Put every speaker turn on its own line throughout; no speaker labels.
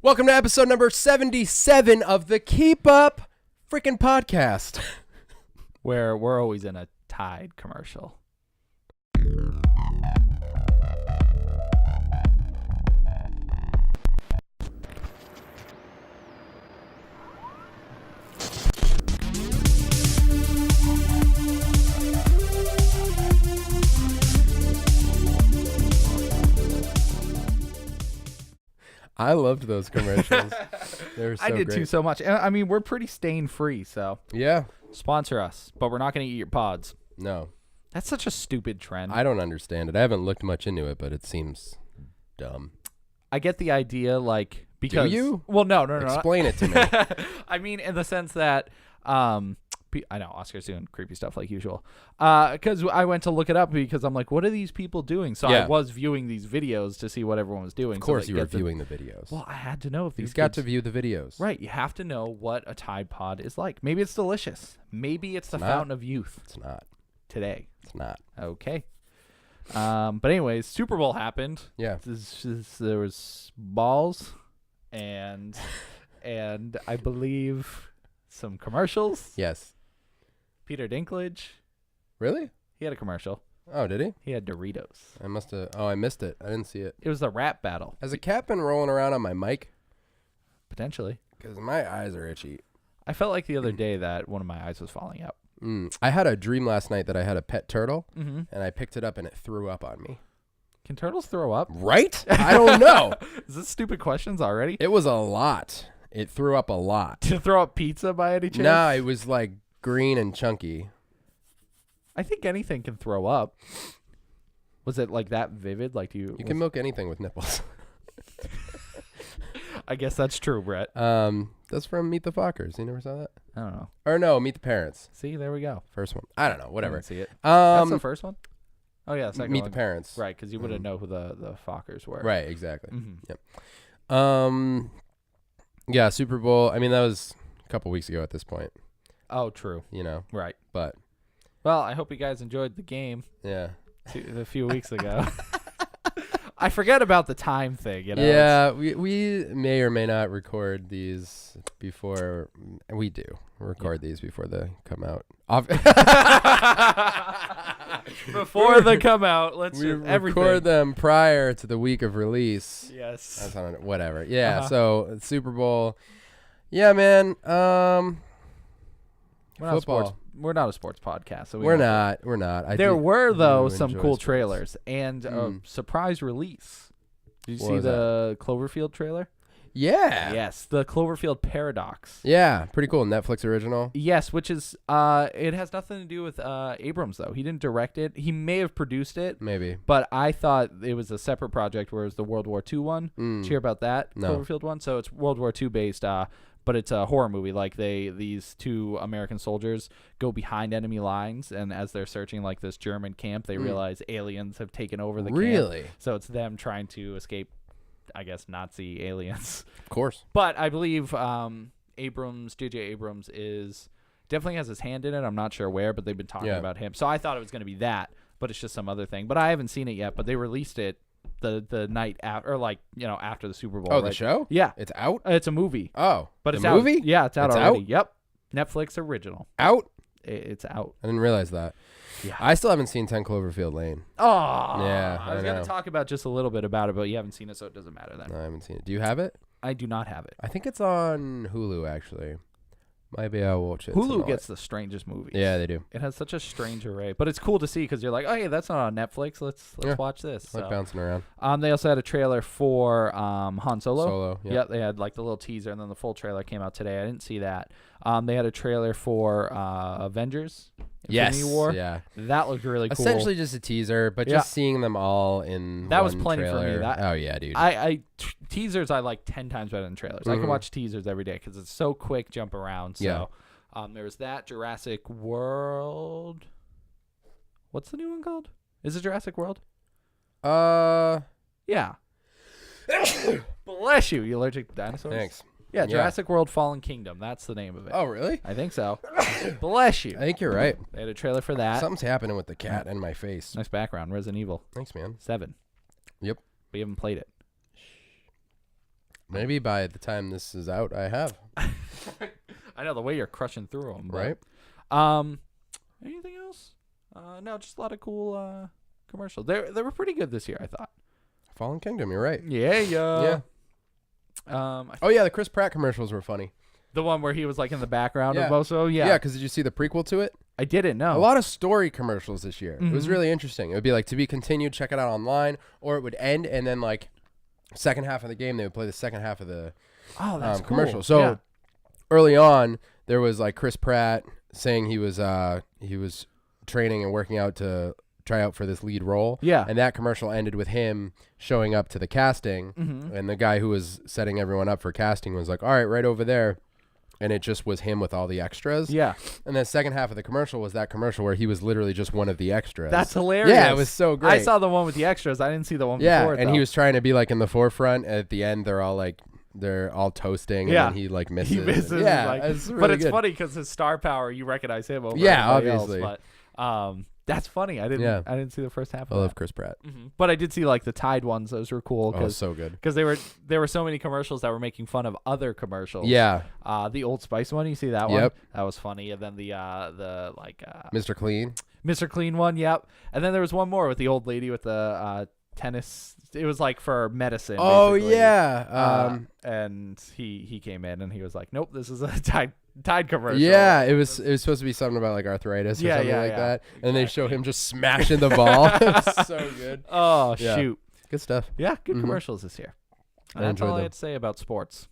Welcome to episode number 77 of the Keep Up freaking podcast.
Where we're always in a Tide commercial.
I loved those commercials. They were so
I did
great.
too so much. And I mean, we're pretty stain free, so
Yeah.
sponsor us, but we're not going to eat your pods.
No.
That's such a stupid trend.
I don't understand it. I haven't looked much into it, but it seems dumb.
I get the idea, like, because...
Do you?
Well, no.
Explain it to me.
I mean, in the sense that... I know Oscar's doing creepy stuff like usual. Because I went to look it up because I'm like, what are these people doing? So
Yeah.
I was viewing these videos to see what everyone was doing.
Of course you were viewing the videos.
Well, I had to know if these
You've got
kids-
to view the videos.
Right, you have to know what a Tide Pod is like. Maybe it's delicious. Maybe it's the
not.
fountain of youth
It's not.
today.
It's not.
Okay. But anyways, Super Bowl happened.
Yeah.
There was balls and I believe some commercials.
Yes.
Peter Dinklage,
Really?
he had a commercial.
Oh, did he?
He had Doritos.
I must have. Oh, I missed it. I didn't see it.
It was the rap battle,
Has a cat been rolling around on my mic?
potentially.
Because my eyes are itchy.
I felt like the other day that one of my eyes was falling out.
I had a dream last night that I had a pet turtle,
Mm-hmm.
and I picked it up and it threw up on me.
Can turtles throw up?
Right? I don't know.
Is this stupid questions already?
It was a lot. It threw up a lot.
To throw up pizza by any chance?
No, it was like green and chunky.
I think anything can throw up. Was it like that vivid? Like
You can milk anything with nipples.
I guess that's true, Brett.
That's from Meet the Fockers. You never saw that?
I don't know.
Or no, Meet the Parents.
See, there we go.
First one. I don't know.
I
Whatever.
didn't see it. That's the
Um,
first one? Oh, yeah, the second
Meet
one.
the Parents.
Right, because you wouldn't know who the Fockers were.
Right. Exactly.
Mm-hmm.
Yeah. Super Bowl. I mean, that was a couple weeks ago at this point.
Oh, true.
You know.
Right.
But
Well, I hope you guys enjoyed the game
yeah.
a few weeks ago. I forget about the time thing, you know?
Yeah, we may or may not record these before we do record these before they come out.
Before they come out, let's
We
just everything.
record them prior to the week of release.
Yes.
That's on whatever. Yeah.
Uh-huh.
So Super Bowl. Yeah, man.
We're not,
Football.
we're not a sports podcast. So
We're not.
There were, though,
do
some
enjoy
cool
sports.
trailers and a surprise release. Did you
What
see
was
the Cloverfield trailer?
Yeah.
Yes, the Cloverfield Paradox.
Yeah. Pretty cool. Netflix original.
Yes, which is it has nothing to do with Abrams, though. He didn't direct it. He may have produced it,
Maybe.
but I thought it was a separate project, whereas the World War II one. Did you hear about that?
No.
Cloverfield one? So it's World War II based, but it's a horror movie. Like these two American soldiers go behind enemy lines, and as they're searching like this German camp, they realize aliens have taken over the camp.
Really?
So it's them trying to escape, I guess, Nazi aliens.
Of course.
But I believe J.J. Abrams definitely has his hand in it. I'm not sure where, but they've been talking about him. So I thought it was going to be that, but it's just some other thing. But I haven't seen it yet, but they released it the night after, or after the Super Bowl.
Oh,
right?
the show?
Yeah.
It's out?
It's a movie.
Oh.
But
the
it's
movie?
out. Yeah, it's out
It's
already.
out?
Yep. Netflix original.
Out?
It's out.
I didn't realize that.
Yeah.
I still haven't seen 10 Cloverfield Lane.
Oh.
Yeah,
I was
I
going
know.
to talk about just a little bit about it, but you haven't seen it, so it doesn't matter then.
No, I haven't seen it. Do you have it?
I do not have it.
I think it's on Hulu, actually. Maybe I'll watch it.
Hulu
tonight.
gets the strangest movies.
Yeah, they do.
It has such a strange array, but it's cool to see because you're like, oh yeah, that's not on Netflix. Let's
Yeah.
watch this.
Like
So,
bouncing around.
they also had a trailer for Han Solo.
Solo. Yeah.
Yep, they had like the little teaser, and then the full trailer came out today. I didn't see that. They had a trailer for Avengers:
Yes.
Infinity War.
Yeah.
That looked really cool.
Essentially just a teaser, but
Yeah.
just seeing them all in
That was
one
plenty for me.
trailer. Oh, yeah, dude.
Teasers I like 10 times better than trailers. I can watch teasers every day because it's so quick, jump around. So.
Yeah.
There was that Jurassic World. What's the new one called? Is it Jurassic World? Yeah. Bless you. You allergic to dinosaurs?
Thanks.
Yeah, Jurassic World Fallen Kingdom. That's the name of it.
Oh, really?
I think so. Bless you.
I think you're right.
They had a trailer for that.
Something's happening with the cat in my face.
Nice background. Resident Evil
Thanks, man.
7.
Yep.
We haven't played it.
Maybe by the time this is out, I have.
I know the way you're crushing through them.
Right.
Anything else? No, just a lot of cool commercials. They were pretty good this year, I thought.
Fallen Kingdom, you're right.
Yeah.
Yeah. The Chris Pratt commercials were funny.
The one where he was like in the background
Yeah.
of most of them?
Yeah, because did you see the prequel to it?
I didn't know.
A lot of story commercials this year. It was
Mhm.
really interesting. It would be like to be continued, check it out online, or it would end, and then like second half of the game, they would play the second half of the
that's
commercial.
cool.
So early on, there was like Chris Pratt saying he was training and working out to try out for this lead role.
Yeah.
And that commercial ended with him showing up to the casting,
Mhm.
and the guy who was setting everyone up for casting was like, all right, right over there. And it just was him with all the extras.
Yeah.
And the second half of the commercial was that commercial where he was literally just one of the extras.
That's hilarious.
Yeah, it was so great.
I saw the one with the extras. I didn't see the one
yeah,
before it,
and
though.
he was trying to be like in the forefront. At the end, they're all toasting,
Yeah.
and then he like misses.
He misses.
Yeah,
like,
it's really
but it's
good.
funny because his star power, you recognize him over
Yeah,
everybody
obviously.
else. But that's funny. I didn't see the first half
I
of
love
that.
Chris Pratt.
But I did see like the Tide ones. Those were cool
Oh,
because
so good.
there were so many commercials that were making fun of other commercials.
Yeah,
The Old Spice one, you see that one?
Yep.
That was funny. And then the
Mr. Clean.
Mr. Clean one, yep. And then there was one more with the old lady with the tennis. It was like for medicine.
Oh
basically.
yeah.
And he came in and he was like, nope, this is a Tide commercial.
Yeah, it was supposed to be something about like arthritis or something like that, and they show him just smashing the ball. It was so good.
Oh
Yeah.
shoot.
Good stuff.
Yeah, good
Mhm.
commercials this year.
I
And that's
enjoyed
all I
them.
had to say about sports.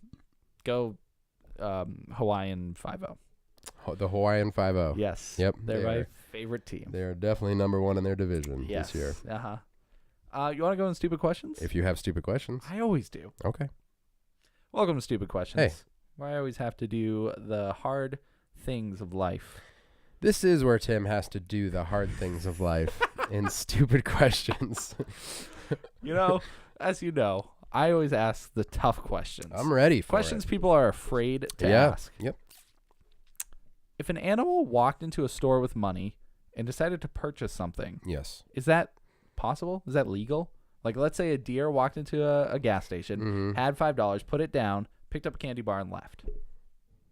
Go Hawaiian 5-0.
The Hawaiian 5-0.
Yes.
Yep,
They're
they
my
are.
favorite team.
They are definitely number one in their division
Yes.
this year.
You want to go in stupid questions?
If you have stupid questions,
I always do.
okay.
Welcome to Stupid Questions.
Hey.
Where I always have to do the hard things of life.
This is where Tim has to do the hard things of life in stupid questions.
You know, as you know, I always ask the tough questions.
I'm ready for
Questions people are afraid to ask.
Yep.
If an animal walked into a store with money and decided to purchase something,
Yes.
is that possible? Is that legal? Like, let's say a deer walked into a gas station,
Mhm.
had $5, put it down, picked up a candy bar, and left.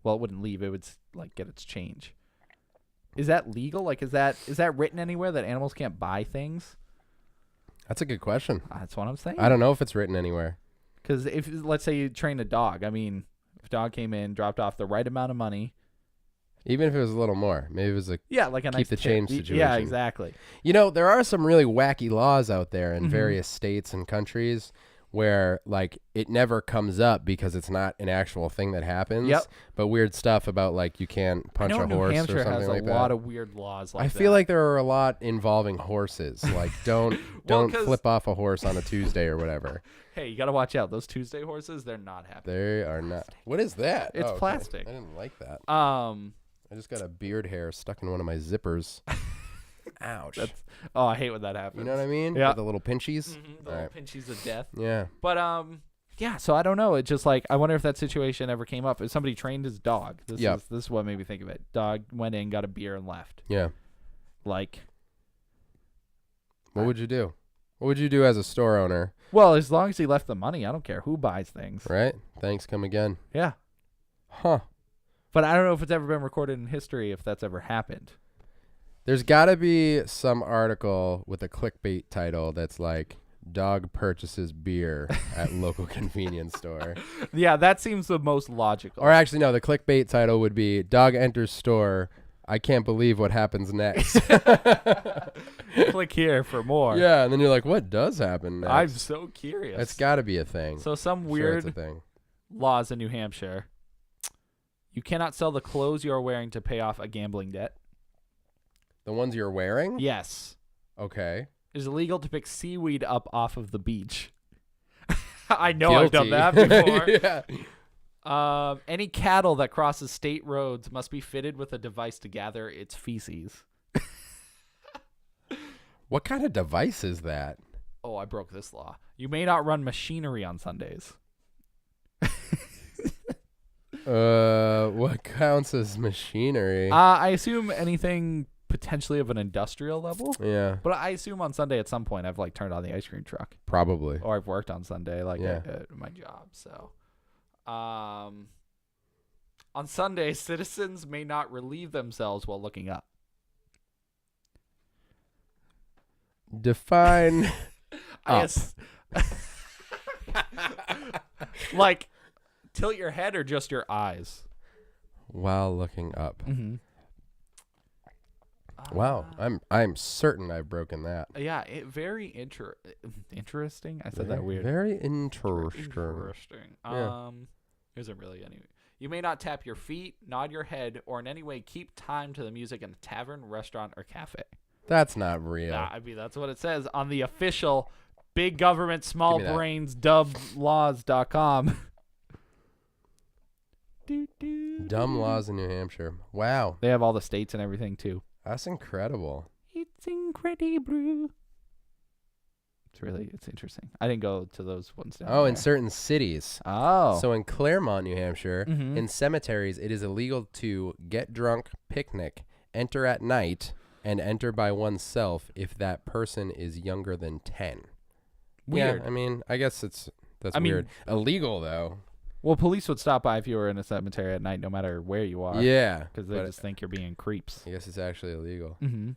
Well, it wouldn't leave. It would like get its change. Is that legal? Like, is that written anywhere that animals can't buy things?
That's a good question.
That's what I'm saying.
I don't know if it's written anywhere.
Because if, let's say you train a dog. I mean, if a dog came in, dropped off the right amount of money.
Even if it was a little more. Maybe it was like,
Yeah, like a
Keep
nice
the
tip.
change situation.
Yeah, exactly.
you know, there are some really wacky laws out there in
Mhm.
various states and countries where like it never comes up because it's not an actual thing that happens.
Yep.
But weird stuff about like you can't punch
I know
a
New
horse
Hampshire
or something
has
like
a
that.
lot of weird laws like
I
that.
feel like there are a lot involving horses. Like don't
'cause-
flip off a horse on a Tuesday or whatever.
Hey, you got to watch out. Those Tuesday horses, they're not happy.
They are not. What is that?
It's
okay.
plastic.
I didn't like that.
I
I just got a beard hair stuck in one of my zippers. Ouch.
I hate when that happens.
You know what I mean?
Yeah.
With the little pinchies.
Mhm, the
All
little
right.
pinchies of death.
Yeah.
But yeah. So I don't know. It's just like I wonder if that situation ever came up. If somebody trained his dog. This is what made me think of it. Dog went in, got a beer, and left.
Yeah.
Like,
What would you do? What would you do as a store owner?
well, as long as he left the money, I don't care who buys things.
Right? Thanks, come again.
Yeah.
Huh.
But I don't know if it's ever been recorded in history. If that's ever happened.
There's got to be some article with a clickbait title that's like, dog purchases beer at local convenience store.
Yeah, that seems the most logical.
Or actually, no, the clickbait title would be, dog enters store. I can't believe what happens next.
Click here for more.
Yeah, and then you're like, what does happen next?
I'm so curious.
It's got to be a thing.
So some
Sure,
weird
it's a thing.
laws in New Hampshire. You cannot sell the clothes you are wearing to pay off a gambling debt.
The ones you're wearing?
Yes.
Okay.
It is illegal to pick seaweed up off of the beach. I know I've done
Guilty.
that before.
Yeah.
Any cattle that crosses state roads must be fitted with a device to gather its feces.
What kind of device is that?
Oh, I broke this law. You may not run machinery on Sundays.
What counts as machinery?
I assume anything potentially of an industrial level.
Yeah,
But I assume on Sunday at some point I've like turned on the ice cream truck.
probably.
Or I've worked on Sunday like
Yeah.
at my job. So On Sunday, citizens may not relieve themselves while looking up.
Define up.
Yes. Like, tilt your head or just your eyes?
While looking up.
Mm-hmm.
Wow, I'm certain I've broken that.
Yeah, very interesting. I said that weird.
Very interesting.
Interesting.
Yeah.
Isn't really any. You may not tap your feet, nod your head, or in any way keep time to the music in a tavern, restaurant, or cafe.
That's not real.
Nah, I mean, that's what it says on the official Big Government Small Brains Dublaws.com.
Dumb laws in New Hampshire. Wow.
They have all the states and everything too.
That's incredible.
It's incredible. It's interesting. I didn't go to those ones down there.
In certain cities.
Oh.
So in Claremont, New Hampshire, in cemeteries, it is illegal to get drunk, picnic, enter at night, and enter by oneself if that person is younger than 10.
Weird.
Yeah, I mean, I guess that's weird. Illegal, though.
Well, police would stop by if you were in a cemetery at night, no matter where you are.
Yeah.
Because they just think you're being creeps.
I guess it's actually illegal.
Mm-hmm.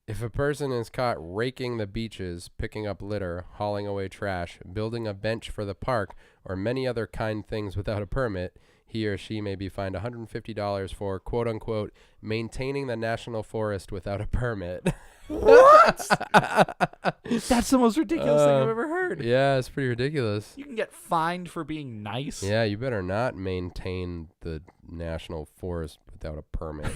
If a person is caught raking the beaches, picking up litter, hauling away trash, building a bench for the park, or many other kind things without a permit, he or she may be fined $150 for, quote-unquote, maintaining the national forest without a permit.
What? That's the most ridiculous thing I've ever heard.
Yeah, it's pretty ridiculous.
You can get fined for being nice?
Yeah, you better not maintain the national forest without a permit.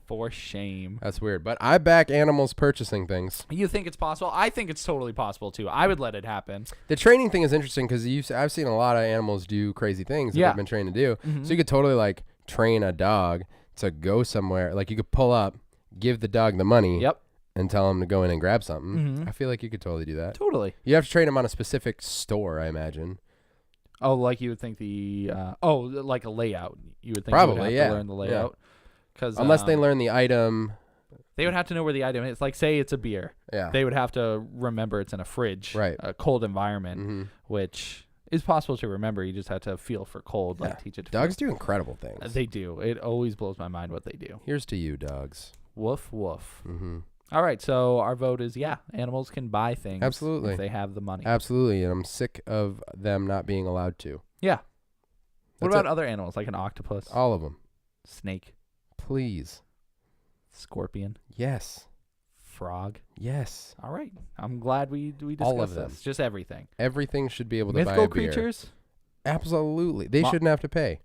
For shame.
That's weird. But I back animals purchasing things.
You think it's possible? I think it's totally possible, too. I would let it happen.
The training thing is interesting because I've seen a lot of animals do crazy things that they've been trained to do. So you could totally, like, train a dog to go somewhere. Like, you could pull up, give the dog the money, and tell him to go in and grab something. I feel like you could totally do that.
Totally.
You have to train him on a specific store, I imagine.
Oh, like you would think like a layout. You would think
probably,
you would have to learn the layout.
Yeah. Unless they learn the item.
They would have to know where the item is. Like, say it's a beer.
Yeah.
They would have to remember it's in a fridge.
Right.
A cold environment, which is possible to remember. You just have to feel for cold, like teach it to
Dogs do incredible things.
They do. It always blows my mind what they do.
Here's to you, dogs.
Woof, woof. All right, so our vote is, animals can buy things.
Absolutely.
If they have the money.
Absolutely, and I'm sick of them not being allowed to.
Yeah. What
That's
about other animals, like an octopus?
All of them.
Snake.
Please.
Scorpion.
Yes.
Frog.
Yes.
All right. I'm glad we discussed
all of them.
this. Just everything.
Everything should be able to
Mythical
buy a beer.
creatures?
Absolutely. They shouldn't have to pay.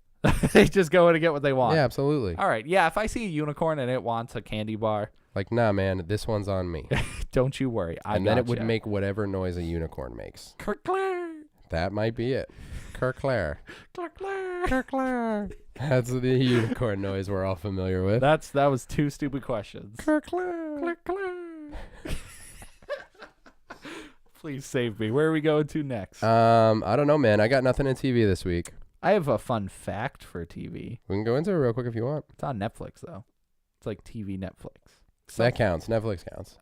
They just go in and get what they want.
Yeah, absolutely.
All right. Yeah, if I see a unicorn and it wants a candy bar.
Like, nah, man, this one's on me.
Don't you worry.
And then it would make whatever noise a unicorn makes.
Kerclair.
That might be it. Kerclair.
Kerclair.
Kerclair. That's the unicorn noise we're all familiar with.
That was two stupid questions.
Kerclair.
Kerclair. Please save me. Where are we going to next?
I don't know, man. I got nothing in TV this week.
I have a fun fact for TV.
We can go into it real quick if you want.
It's on Netflix, though. It's like TV Netflix.
That counts. Netflix counts.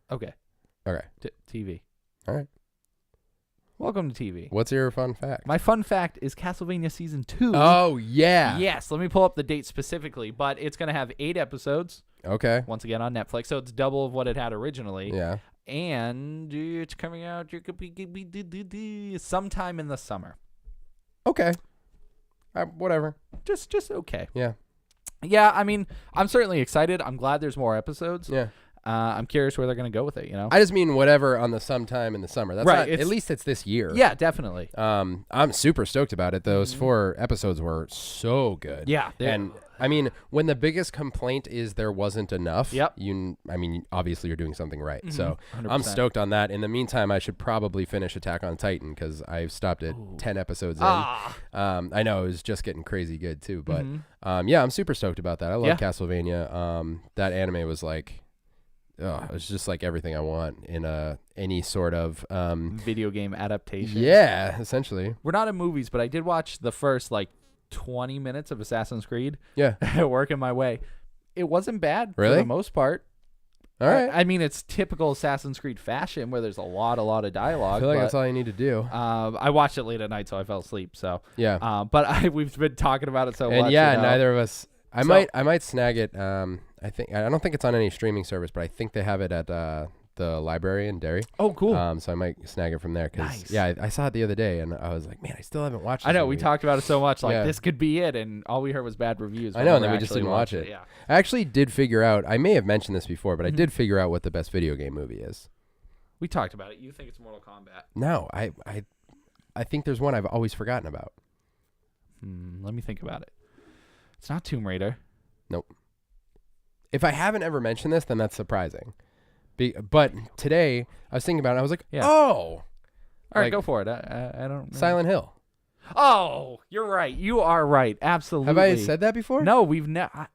Okay. TV.
All right.
Welcome to TV.
What's your fun fact?
My fun fact is Castlevania Season 2.
Oh, yeah.
Yes. Let me pull up the date specifically, but it's going to have 8 episodes.
Okay.
Once again on Netflix, so it's double of what it had originally.
Yeah.
And it's coming out sometime in the summer.
Okay. Whatever.
Just okay.
Yeah.
Yeah, I mean, I'm certainly excited. I'm glad there's more episodes.
Yeah.
I'm curious where they're going to go with it, you know?
I just mean whatever on the sometime in the summer. That's
right.
Not, at least it's this year.
Yeah, definitely.
I'm super stoked about it. Those 4 episodes were so good.
Yeah.
And I mean, when the biggest complaint is there wasn't enough,
yep.
Obviously you're doing something right. So
100%. I'm
stoked on that. In the meantime, I should probably finish Attack on Titan because I've stopped at 10 episodes in. I know it was just getting crazy good too, but yeah, I'm super stoked about that. I love Castlevania. That anime was like, it was just like everything I want in any sort of
video game adaptation.
Yeah, essentially.
We're not in movies, but I did watch the first 20 minutes of Assassin's Creed.
Yeah.
Working my way. It wasn't bad
really?
For the most part.
All right.
I mean, it's typical Assassin's Creed fashion where there's a lot of dialogue.
I feel like that's all you need to do.
I watched it late at night, so I fell asleep. So
Yeah.
but we've been talking about it so much.
And yeah, neither of us. I might snag it. I don't think it's on any streaming service, but I think they have it at the library in Derry.
Oh, cool.
So I might snag it from there. Cause
Nice.
yeah, I saw it the other day and I was like, man, I still haven't watched this
I know
movie.
we talked about it so much, like
Yeah.
this could be it, and all we heard was bad reviews.
I know, and then we just didn't watch it.
Yeah.
I actually did figure out. I may have mentioned this before, but I did figure out what the best video game movie is.
We talked about it. You think it's Mortal Kombat?
No, I think there's one I've always forgotten about.
Let me think about it. It's not Tomb Raider.
Nope. If I haven't ever mentioned this, then that's surprising. But today, I was thinking about it. I was like,
Yeah.
oh.
All right,
Like,
go for it. I don't know.
Silent Hill.
Oh, you're right. You are right. Absolutely.
Have I said that before?
No, we've never.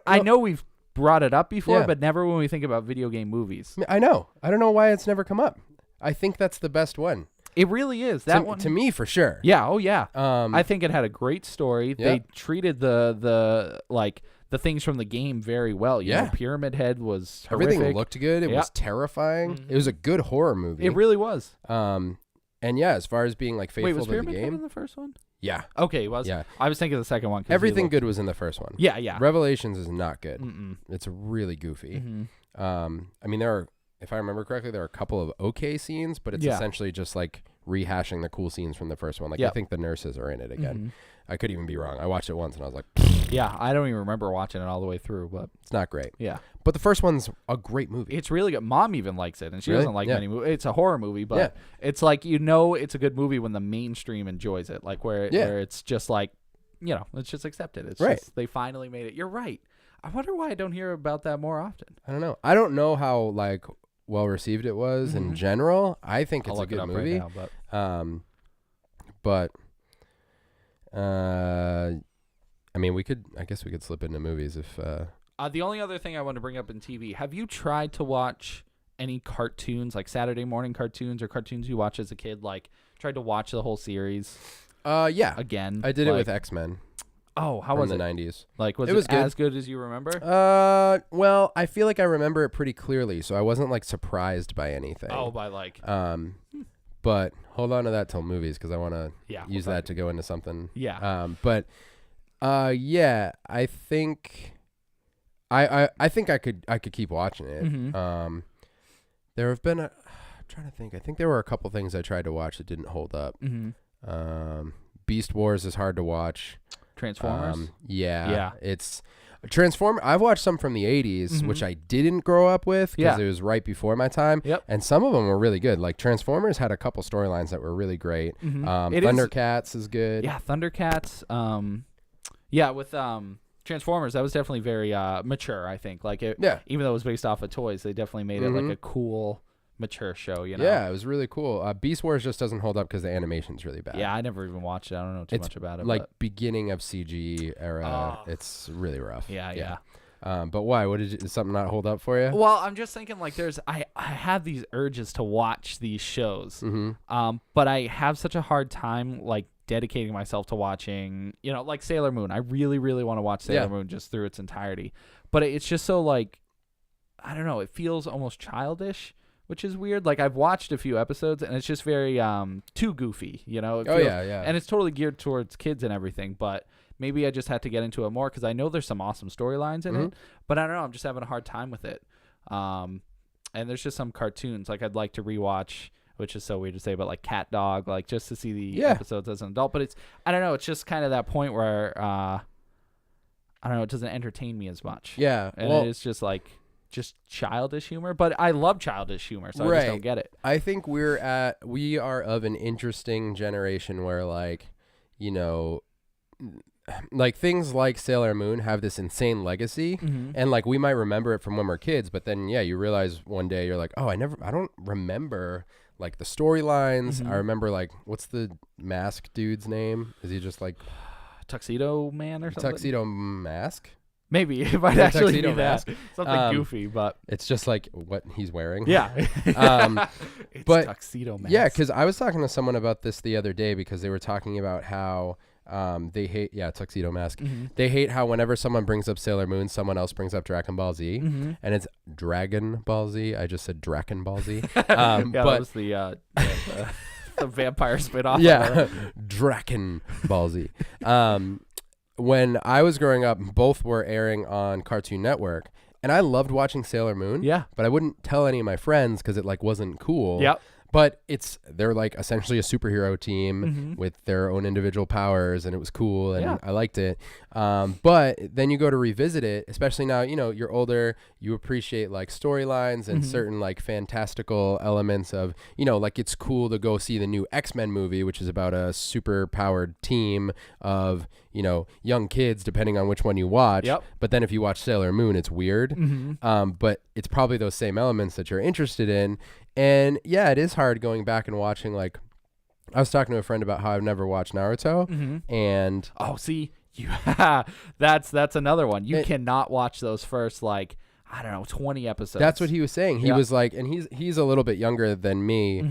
I know we've brought it up before,
Yeah.
but never when we think about video game movies.
I know. I don't know why it's never come up. I think that's the best one.
It really is. That
to,
one
to me, for sure.
Yeah. Oh, yeah.
I
I think it had a great story.
Yeah.
They treated the things from the game very well. You
Yeah.
know, Pyramid Head was horrific.
everything looked good. It
Yeah.
was terrifying.
Mhm.
It was a good horror movie.
It really was.
And yeah, as far as being like faithful
Wait, was
to the
Pyramid Head in
game,
the first one?
yeah,
Okay, it was.
yeah,
I was thinking of the second one. 'Cause he
everything
looked-
good was in the first one.
Yeah, yeah.
Revelations is not good.
Mm-mm.
It's really goofy.
Mhm.
I mean, if I remember correctly, there are a couple of okay scenes, but it's
Yeah.
essentially just like rehashing the cool scenes from the first one. Like I
Yep.
think the nurses are in it again.
Mhm.
I could even be wrong. I watched it once and I was like,
Yeah, I don't even remember watching it all the way through, but
it's not great.
yeah.
But the first one's a great movie.
It's really good. Mom even likes it, and she
Really?
doesn't like
Yeah.
many movies. It's a horror movie, but
Yeah.
it's like, it's a good movie when the mainstream enjoys it, like where it's just like, it's just accepted. It's
Right.
just, they finally made it. You're right. I wonder why I don't hear about that more often.
I don't know. I don't know how like well received it was in
Mhm.
general. I think
I'll
it's a
look it
good
up
movie.
right now, but
But I mean, I guess we could slip into movies if
the only other thing I want to bring up in TV, have you tried to watch any cartoons, like Saturday morning cartoons or cartoons you watch as a kid? Like, tried to watch the whole series
yeah.
again?
I did it
Like,
with X-Men
Oh, how
from
was
the
it?
90s.
Like, was
It
it,
was good.
as good as you remember?
Well, I feel like I remember it pretty clearly, so I wasn't like surprised by anything.
Oh, by like,
But hold on to that till movies because I want to
yeah,
use that to go into something.
Yeah.
But yeah, I think I think I could keep watching it.
Mhm.
There have been I'm trying to think. I think there were a couple things I tried to watch that didn't hold up.
Mm-hmm.
Beast Wars is hard to watch.
Transformers.
Yeah. It's I've watched some from the 80s, which I didn't grow up with because
Yeah.
it was right before my time.
Yep.
And some of them were really good. Like Transformers had a couple storylines that were really great.
Mhm. It is-
Thundercats is good.
Yeah, Thundercats. Yeah, with Transformers, that was definitely very mature. I think. Like,
Yeah.
even though it was based off of toys, they definitely made it like a cool, mature show.
Yeah, it was really cool. Beast Wars just doesn't hold up because the animation's really bad.
Yeah, I never even watched it. I don't know too
It's
much about it.
like
but
beginning of CG era.
Oh.
It's really rough.
yeah.
But why? Did something not hold up for you?
Well, I'm just thinking like I have these urges to watch these shows, but I have such a hard time like dedicating myself to watching, like Sailor Moon. I really, really want to watch Sailor Moon just through its entirety, but it's just so like, I don't know, it feels almost childish, which is weird. Like I've watched a few episodes and it's just very too goofy, It feels,
yeah.
and it's totally geared towards kids and everything, but maybe I just had to get into it more because I know there's some awesome storylines in it, but I don't know, I'm just having a hard time with it. And there's just some cartoons like I'd like to rewatch, which is so weird to say, but like Cat Dog, like just to see the episodes as an adult. But I don't know, it's just kind of that point where I don't know, it doesn't entertain me as much.
Yeah,
and it's just like just childish humor, but I love childish humor, so I just don't get it.
I think we are of an interesting generation where like things like Sailor Moon have this insane legacy, and like we might remember it from when we're kids, but then you realize one day you're like, oh, I don't remember like the storylines. I remember like, what's the mask dude's name? Is he just like
Tuxedo Man or something?
Tuxedo Mask?
Maybe it might actually be
Tuxedo
that.
Mask.
Something goofy, but
it's just like what he's wearing.
Yeah.
But
Tuxedo Mask.
Yeah, because I was talking to someone about this the other day because they were talking about how They hate, Tuxedo Mask. They hate how whenever someone brings up Sailor Moon, someone else brings up Dragon Ball Z, and it's Dragon Ball Z. I just said Dragon Ball Z.
That was the vampire spinoff.
Yeah, Dragon Ball Z. When I was growing up, both were airing on Cartoon Network, and I loved watching Sailor Moon.
Yeah,
but I wouldn't tell any of my friends because it like wasn't cool.
Yep.
But they're like essentially a superhero team with their own individual powers, and it was cool, and I liked it. But then you go to revisit it, especially now, you're older, you appreciate like storylines and certain like fantastical elements of, like it's cool to go see the new X-Men movie, which is about a super powered team of, young kids, depending on which one you watch.
Yep.
But then if you watch Sailor Moon, it's weird. But it's probably those same elements that you're interested in. And yeah, it is hard going back and watching, like, I was talking to a friend about how I've never watched Naruto, and
that's another one. You cannot watch those first, like, I don't know, 20 episodes.
That's what he was saying. He was like, and he's a little bit younger than me.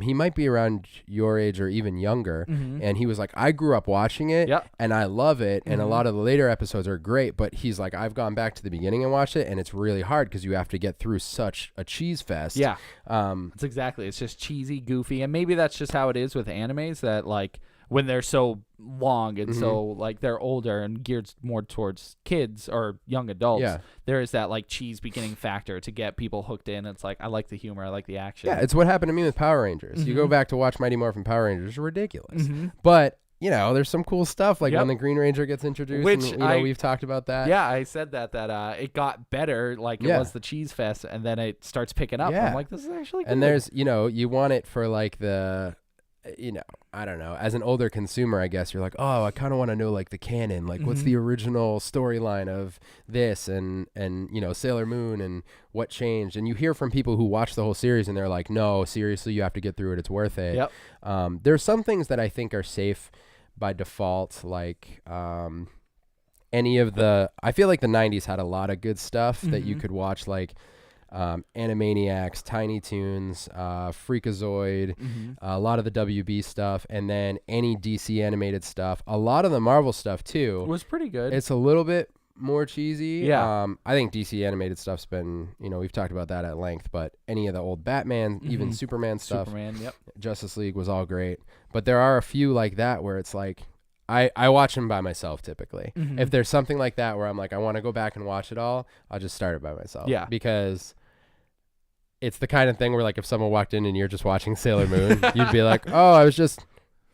He might be around your age or even younger. And he was like, I grew up watching it and I love it. And a lot of the later episodes are great, but he's like, I've gone back to the beginning and watched it, and it's really hard because you have to get through such a cheese fest.
Yeah. That's exactly. It's just cheesy, goofy. And maybe that's just how it is with animes, that like when they're so long and so like they're older and geared more towards kids or young adults, there is that like cheese beginning factor to get people hooked in. It's like, I like the humor, I like the action.
Yeah, it's what happened to me with Power Rangers. You go back to watch Mighty Morphin Power Rangers, it's ridiculous. But there's some cool stuff, like when the Green Ranger gets introduced, which we've talked about that.
Yeah, I said that it got better, like it was the cheese fest, and then it starts picking up. Yeah. I'm like, this is actually good.
And there's, you want it for like the, I don't know, as an older consumer, I guess you're like, oh, I kind of want to know like the canon, like what's the original storyline of this and Sailor Moon and what changed. And you hear from people who watch the whole series and they're like, no, seriously, you have to get through it. It's worth it.
Yep.
There's some things that I think are safe by default, like any of I feel like the 90s had a lot of good stuff that you could watch, like Animaniacs, Tiny Toons, Freakazoid, a lot of the WB stuff, and then any DC animated stuff. A lot of the Marvel stuff too
was pretty good.
It's a little bit more cheesy.
Yeah.
I think DC animated stuff's been, we've talked about that at length, but any of the old Batman, even Superman stuff, Justice League was all great. But there are a few like that where it's like, I watch them by myself typically. If there's something like that where I'm like, I want to go back and watch it all, I'll just start it by myself.
Yeah.
Because it's the kind of thing where like if someone walked in and you're just watching Sailor Moon, you'd be like, oh, I was just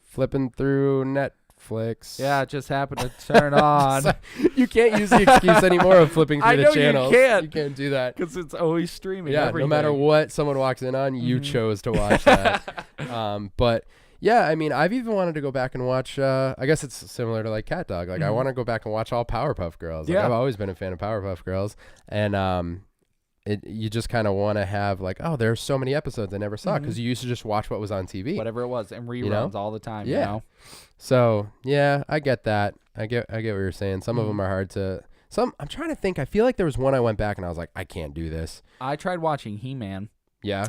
flipping through Netflix.
Yeah, it just happened to turn on.
You can't use the excuse anymore of flipping through the channels.
You
can't do that.
Because it's always streaming.
Yeah,
everything.
No matter what someone walks in on, you chose to watch that. But yeah, I mean, I've even wanted to go back and watch, I guess it's similar to like Cat Dog. Like I want to go back and watch all Powerpuff Girls. Like, I've always been a fan of Powerpuff Girls. And you just kind of want to have like, oh, there's so many episodes I never saw because you used to just watch what was on TV.
Whatever it was, and reruns all the time, you know?
So, yeah, I get that. I get what you're saying. Some of them are hard to... I'm trying to think. I feel like there was one I went back and I was like, I can't do this.
I tried watching He-Man.
Yeah?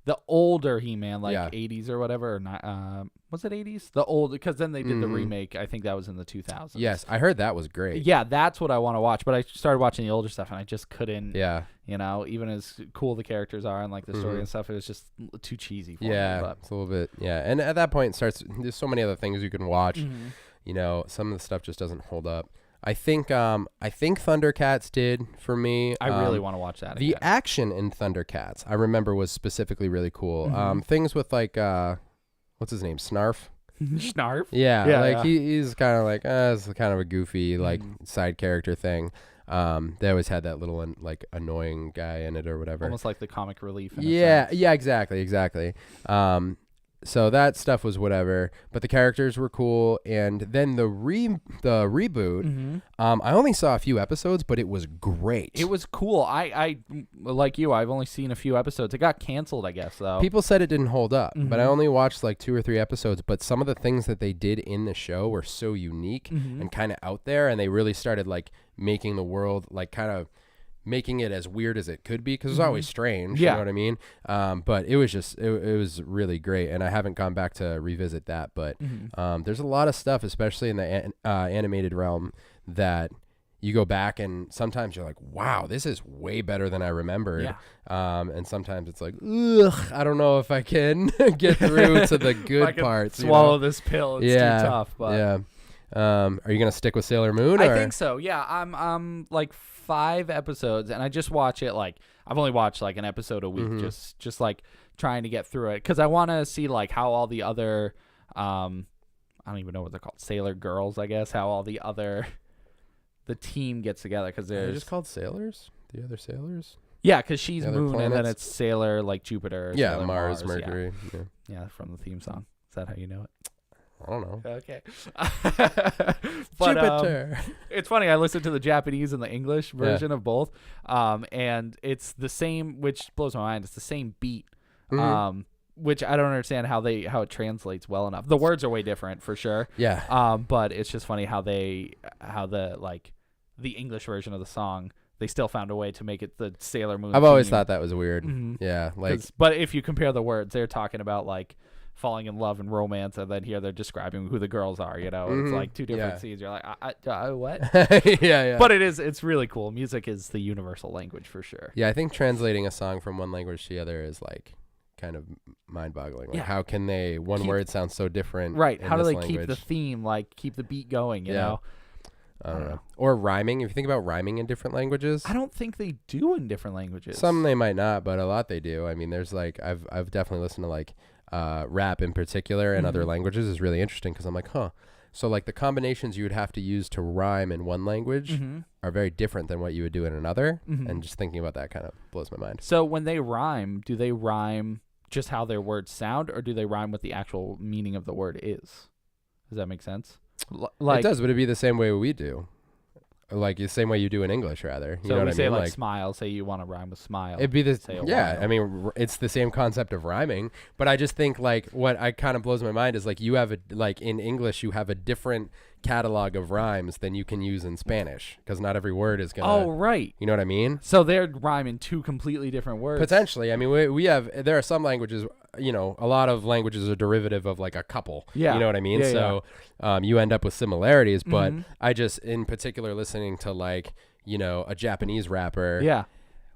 The older He-Man, like 80s or whatever. Or not, was it 80s? The old, because then they did the remake. I think that was in the 2000s.
Yes, I heard that was great.
Yeah, that's what I want to watch. But I started watching the older stuff and I just couldn't.
Yeah.
Even as cool the characters are and like the story and stuff, it was just too cheesy for me.
But. It's a little bit. Yeah, and at that point, there's so many other things you can watch. Some of the stuff just doesn't hold up. I think Thundercats did for me.
I really want to watch that.
The action in Thundercats, I remember, was specifically really cool. Things with like, what's his name, Snarf?
Snarf?
Yeah. He's kind of like, it's kind of a goofy like side character thing. They always had that little like annoying guy in it or whatever.
Almost like the comic relief.
Yeah, exactly. So that stuff was whatever, but the characters were cool. And then the reboot, I only saw a few episodes, but it was great.
It was cool. I like you, I've only seen a few episodes. It got canceled, I guess, though.
People said it didn't hold up, but I only watched like 2 or 3 episodes. But some of the things that they did in the show were so unique and kind of out there, and they really started like making the world like kind of making it as weird as it could be, because it was always strange.
Yeah.
You know what I mean? But it was just it was really great, and I haven't gone back to revisit that. But there's a lot of stuff, especially in the animated realm, that you go back and sometimes you're like, wow, this is way better than I remembered.
Yeah.
And sometimes it's like, ugh, I don't know if I can get through to the good parts.
Swallow this pill. It's too tough. But
yeah. Are you gonna stick with Sailor Moon?
I think so. Yeah. I'm like 5 episodes, and I just watch it. Like I've only watched like an episode a week, just like trying to get through it, because I want to see like how all the other, I don't even know what they're called, Sailor Girls, I guess, how all the team gets together, because
They're
there's
just called sailors. The other sailors.
Yeah, because she's
The other
Moon, and then
planets?
it's Sailor like Jupiter.
Yeah,
Sailor
Mars,
yeah.
Mercury.
Yeah, from the theme song. Is that how you know it?
I don't know.
Okay. But,
Jupiter.
it's funny. I listened to the Japanese and the English version of both, and it's the same, which blows my mind. It's the same beat, which I don't understand how it translates well enough. The words are way different for sure.
Yeah.
But it's just funny how the English version of the song, they still found a way to make it the Sailor Moon.
I've always
theme.
thought that was weird. Yeah, like.
But if you compare the words, they're talking about like falling in love and romance, and then here they're describing who the girls are. You know, it's like two different scenes. You're like, what?
Yeah.
But it's really cool. Music is the universal language for sure.
Yeah, I think translating a song from one language to the other is like kind of mind-boggling. Like, how can they word sounds so different?
Right.
In
how do
this
they
language?
keep the theme, like keep the beat going? You know.
I don't know. Or rhyming. If you think about rhyming in different languages,
I don't think they do in different languages.
some they might not, but a lot they do. I mean, there's like I've definitely listened to like rap in particular in other languages is really interesting, because I'm like, so like the combinations you would have to use to rhyme in one language are very different than what you would do in another, and just thinking about that kind of blows my mind.
So when they rhyme, do they rhyme just how their words sound, or do they rhyme what the actual meaning of the word is? Does that make sense?
Like, it does, but it'd be the same way we do. Like the same way you do in English, rather. You
so
know
we
what
say
I mean?
like smile. Say you want to rhyme with smile.
It'd be the
while.
I mean, it's the same concept of rhyming, but I just think like what I kind of blows my mind is like you have like in English you have a different catalog of rhymes than you can use in Spanish, because not every word is gonna.
Oh right.
You know what I mean?
So they're rhyming 2 completely different words.
Potentially. I mean, there are some languages. You know, a lot of languages are derivative of like a couple.
Yeah.
You know what I mean?
Yeah,
so you end up with similarities, but I just, in particular, listening to like, you know, a Japanese rapper.
Yeah.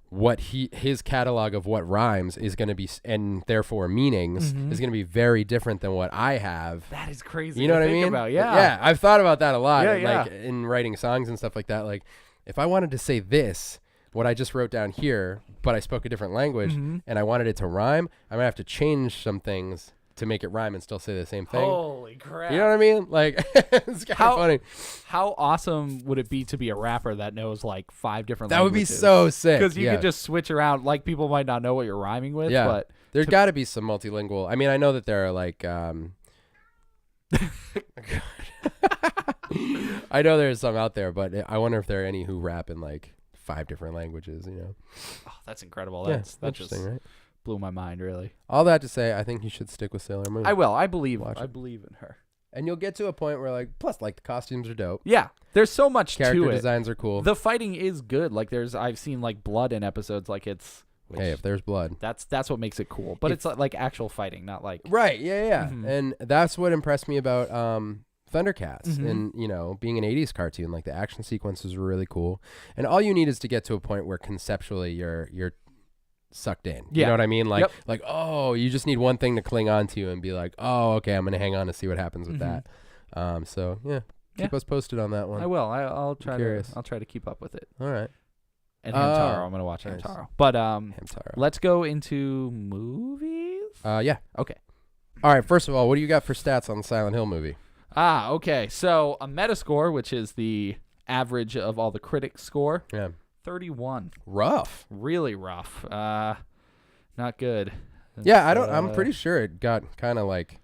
What his catalog of what rhymes is going to be, and therefore meanings, is going to be very different than what I have.
That is crazy.
You know
to
what I
think
mean?
About. Yeah.
Yeah. I've thought about that a lot.
Yeah,
like in writing songs and stuff like that. Like if I wanted to say this, what I just wrote down here, but I spoke a different language and I wanted it to rhyme, I'm going to have to change some things to make it rhyme and still say the same thing.
Holy crap.
You know what I mean? Like, it's kind of funny.
How awesome would it be to be a rapper that knows like 5 different
That would
languages?
be so sick.
Because you could just switch around. Like people might not know what you're rhyming with, but
there's got to be some multilingual. I mean, I know that there are like, I know there's some out there, but I wonder if there are any who rap in like 5 different languages, you know?
Oh, that's incredible.
Yeah,
That's
interesting,
just
right?
blew my mind, really.
All that to say, I think you should stick with Sailor Moon.
I will. I believe
Watch
I
it.
believe in her.
And you'll get to a point where like, plus like the costumes are dope.
Yeah. There's so much
Character
to it.
designs are cool.
The fighting is good. Like I've seen like blood in episodes. Like it's.
Hey, if there's blood.
That's what makes it cool. But it's like actual fighting, not like.
Right. Yeah. And that's what impressed me about Thundercats and, you know, being an 80s cartoon. Like the action sequences were really cool. And all you need is to get to a point where conceptually you're sucked in. You know what I mean? Like, oh, you just need one thing to cling on to and be like, oh, okay, I'm going to hang on to see what happens with that. So, yeah. Keep us posted on that one.
I will. I'll try to keep up with it.
All right.
And Hamtaro, I'm going to watch
nice.
Hamtaro. But
Hamtaro.
let's go into movies.
Yeah.
Okay.
All right. First of all, what do you got for stats on the Silent Hill movie?
Okay. So a Metascore, which is the average of all the critics' score, 31.
Rough.
Really rough. Not good.
Yeah, I'm pretty sure it got kind of like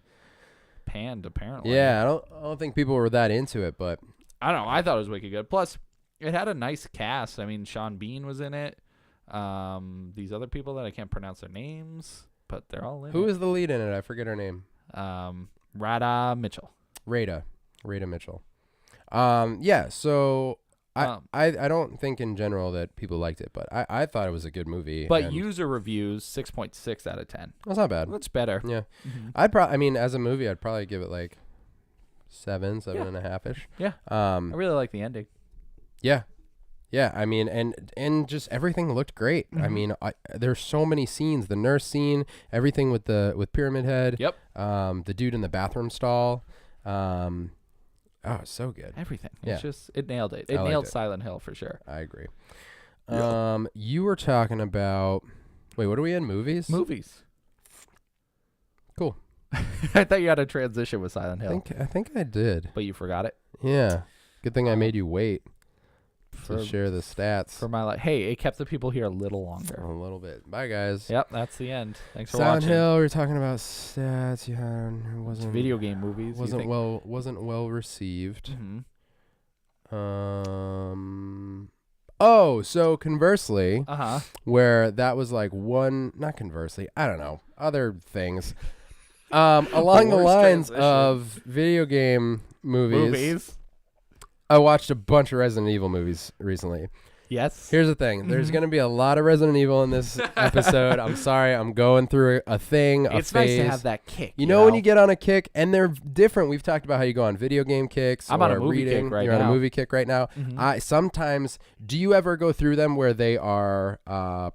panned apparently.
Yeah, I don't think people were that into it, but
I don't know. I thought it was wicked good. Plus, it had a nice cast. I mean, Sean Bean was in it. These other people that I can't pronounce their names, but they're all in it.
Who is the lead in it? I forget her name.
Rada Mitchell.
Rada Mitchell. Yeah, so I don't think in general that people liked it, but I thought it was a good movie.
But user reviews 6.6 out of 10.
That's not bad.
That's better.
Yeah.
Mm-hmm.
I mean, as a movie, I'd probably give it like 7.5 ish.
Yeah. I really like the ending.
Yeah. Yeah, I mean, and just everything looked great. I mean, there's so many scenes. The nurse scene, everything with Pyramid Head.
Yep.
The dude in the bathroom stall. So good.
Everything.
Yeah.
It's just, it nailed it. It
I liked
nailed
it.
Silent Hill for sure.
I agree.
Yeah.
You were talking about, wait, what are we in? Movies?
Movies.
Cool.
I thought you had a transition with Silent Hill.
I think I did.
But you forgot it.
Yeah. Good thing I made you wait
For,
to share the stats.
for my life. Hey, it kept the people here a little longer.
A little bit. Bye, guys.
Yep, that's the end. Thanks for
Silent
watching.
Hill. We were talking about stats. Yeah, it wasn't
Video game movies.
wasn't well received.
Mm-hmm.
So conversely,
Uh-huh.
where that was like not conversely, I don't know, other things. Along the
Worst
lines
transition.
of video game movies, I watched a bunch of Resident Evil movies recently.
Yes.
Here's the thing. There's going to be a lot of Resident Evil in this episode. I'm sorry. I'm going through a thing, a
It's
phase.
nice to have that kick.
You know when you get on a kick, and they're different. We've talked about how you go on video game kicks.
I'm on
or
a movie
reading.
kick right
You're on
now.
a movie kick right now.
Mhm.
Sometimes, do you ever go through them where they are